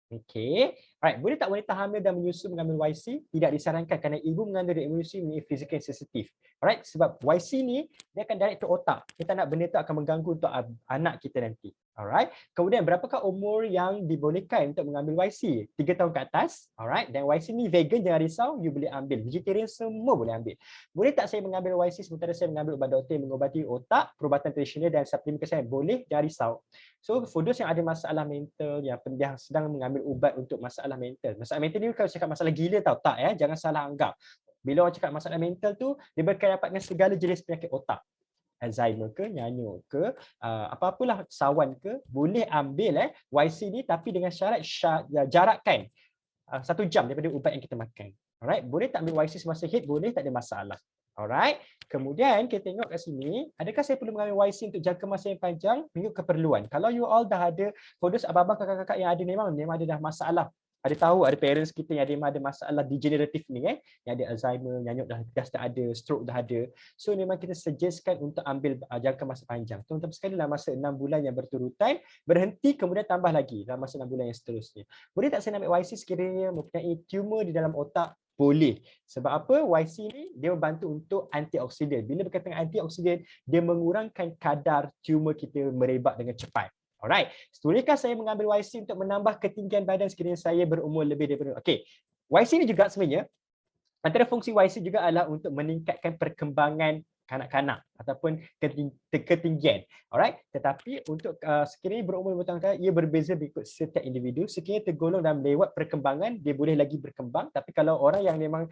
Okay, alright, boleh tak wanita hamil dan menyusu mengambil YC? Tidak disarankan kerana ibu mengandung dan menyusu ini physical sensitive. Alright, sebab YC ni dia akan direct to otak. Kita nak benda tu akan mengganggu untuk anak kita nanti. Alright. Kemudian berapakah umur yang dibolehkan untuk mengambil YC? 3 tahun ke atas. Alright. Dan YC ni vegan, jangan risau, you boleh ambil. Vegetarian semua boleh ambil. Boleh tak saya mengambil YC sementara saya mengambil ubat doktor yang mengobati otak, perubatan tradisional dan suplemen kesihatan? Boleh, jangan risau. So for those yang ada masalah mental, yang sedang mengambil ubat untuk masalah mental. Masalah mental ni kalau cakap masalah gila tau, tak ya, jangan salah anggap. Bila orang cakap masalah mental tu, dia berkaitan dengan segala jenis penyakit otak. Alzheimer ke, nyanyuk ke, apa-apalah sawan ke, boleh ambil YC ni tapi dengan syarat jarakkan 1 jam daripada ubat yang kita makan. Alright, boleh tak ambil YC semasa haid? Boleh, tak ada masalah. Alright, kemudian kita tengok kat sini, adakah saya perlu mengambil YC untuk jangka masa yang panjang? Mengikut keperluan. Kalau you all dah ada, for those abang-abang kakak-kakak yang ada memang ada dah masalah. Ada tahu, ada parents kita yang ada masalah degeneratif ni yang ada Alzheimer, nyanyuk dah ada, stroke dah ada. So memang kita suggestkan untuk ambil jangka masa panjang. Terutama sekali dalam masa 6 bulan yang berturutan, berhenti kemudian tambah lagi dalam masa 6 bulan yang seterusnya. Boleh tak saya ambil YC sekiranya mempunyai tumor di dalam otak? Boleh. Sebab apa? YC ni dia membantu untuk antioksidan. Bila berkaitan dengan antioksidan, dia mengurangkan kadar tumor kita merebak dengan cepat. Alright. Bolehkah saya mengambil YC untuk menambah ketinggian badan sekiranya saya berumur lebih daripada... Okey. YC ni juga sebenarnya, antara fungsi YC juga adalah untuk meningkatkan perkembangan kanak-kanak ataupun ketinggian. Alright. Tetapi untuk sekiranya berumur 5 tahun, ia berbeza mengikut setiap individu. Sekiranya tergolong dalam lewat perkembangan, dia boleh lagi berkembang. Tapi kalau orang yang memang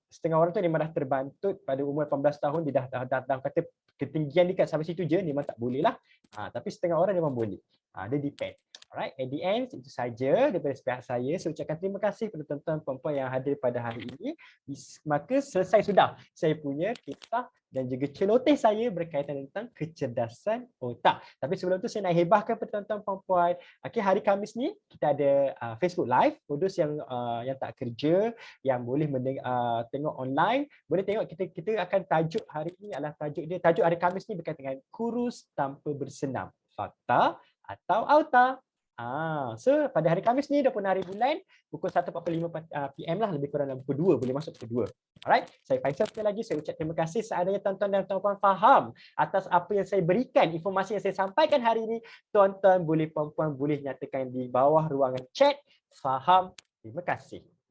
setengah orang tu memang dah terbantut pada umur 18 tahun, dia dah kata ketinggian dia kat sampai situ je, memang tak boleh lah. Tapi setengah orang memang boleh. Dia depend. Alright, at the end itu saja daripada pihak saya. Saya ucapkan terima kasih kepada tuan-tuan puan-puan yang hadir pada hari ini. Maka selesai sudah saya punya kisah dan juga celoteh saya berkaitan tentang kecerdasan otak. Tapi sebelum tu saya nak hebahkan kepada tuan-tuan puan-puan. Okay, hari Khamis ni kita ada Facebook Live. For those yang tak kerja, yang boleh tengok online, boleh tengok. Kita akan tajuk hari ini adalah tajuk hari Khamis ni berkaitan dengan kurus tanpa bersenam. Fakta atau auta. So pada hari Khamis ni 26 hari bulan pukul 1.45 PM lah, lebih kurang dalam pukul 2, boleh masuk pukul 2. Alright, saya Faisal sekali lagi, saya ucap terima kasih seadanya tuan-tuan dan tuan-puan faham atas apa yang saya berikan, informasi yang saya sampaikan hari ini. Tuan-tuan boleh, puan-puan boleh nyatakan di bawah ruangan chat. Faham. Terima kasih.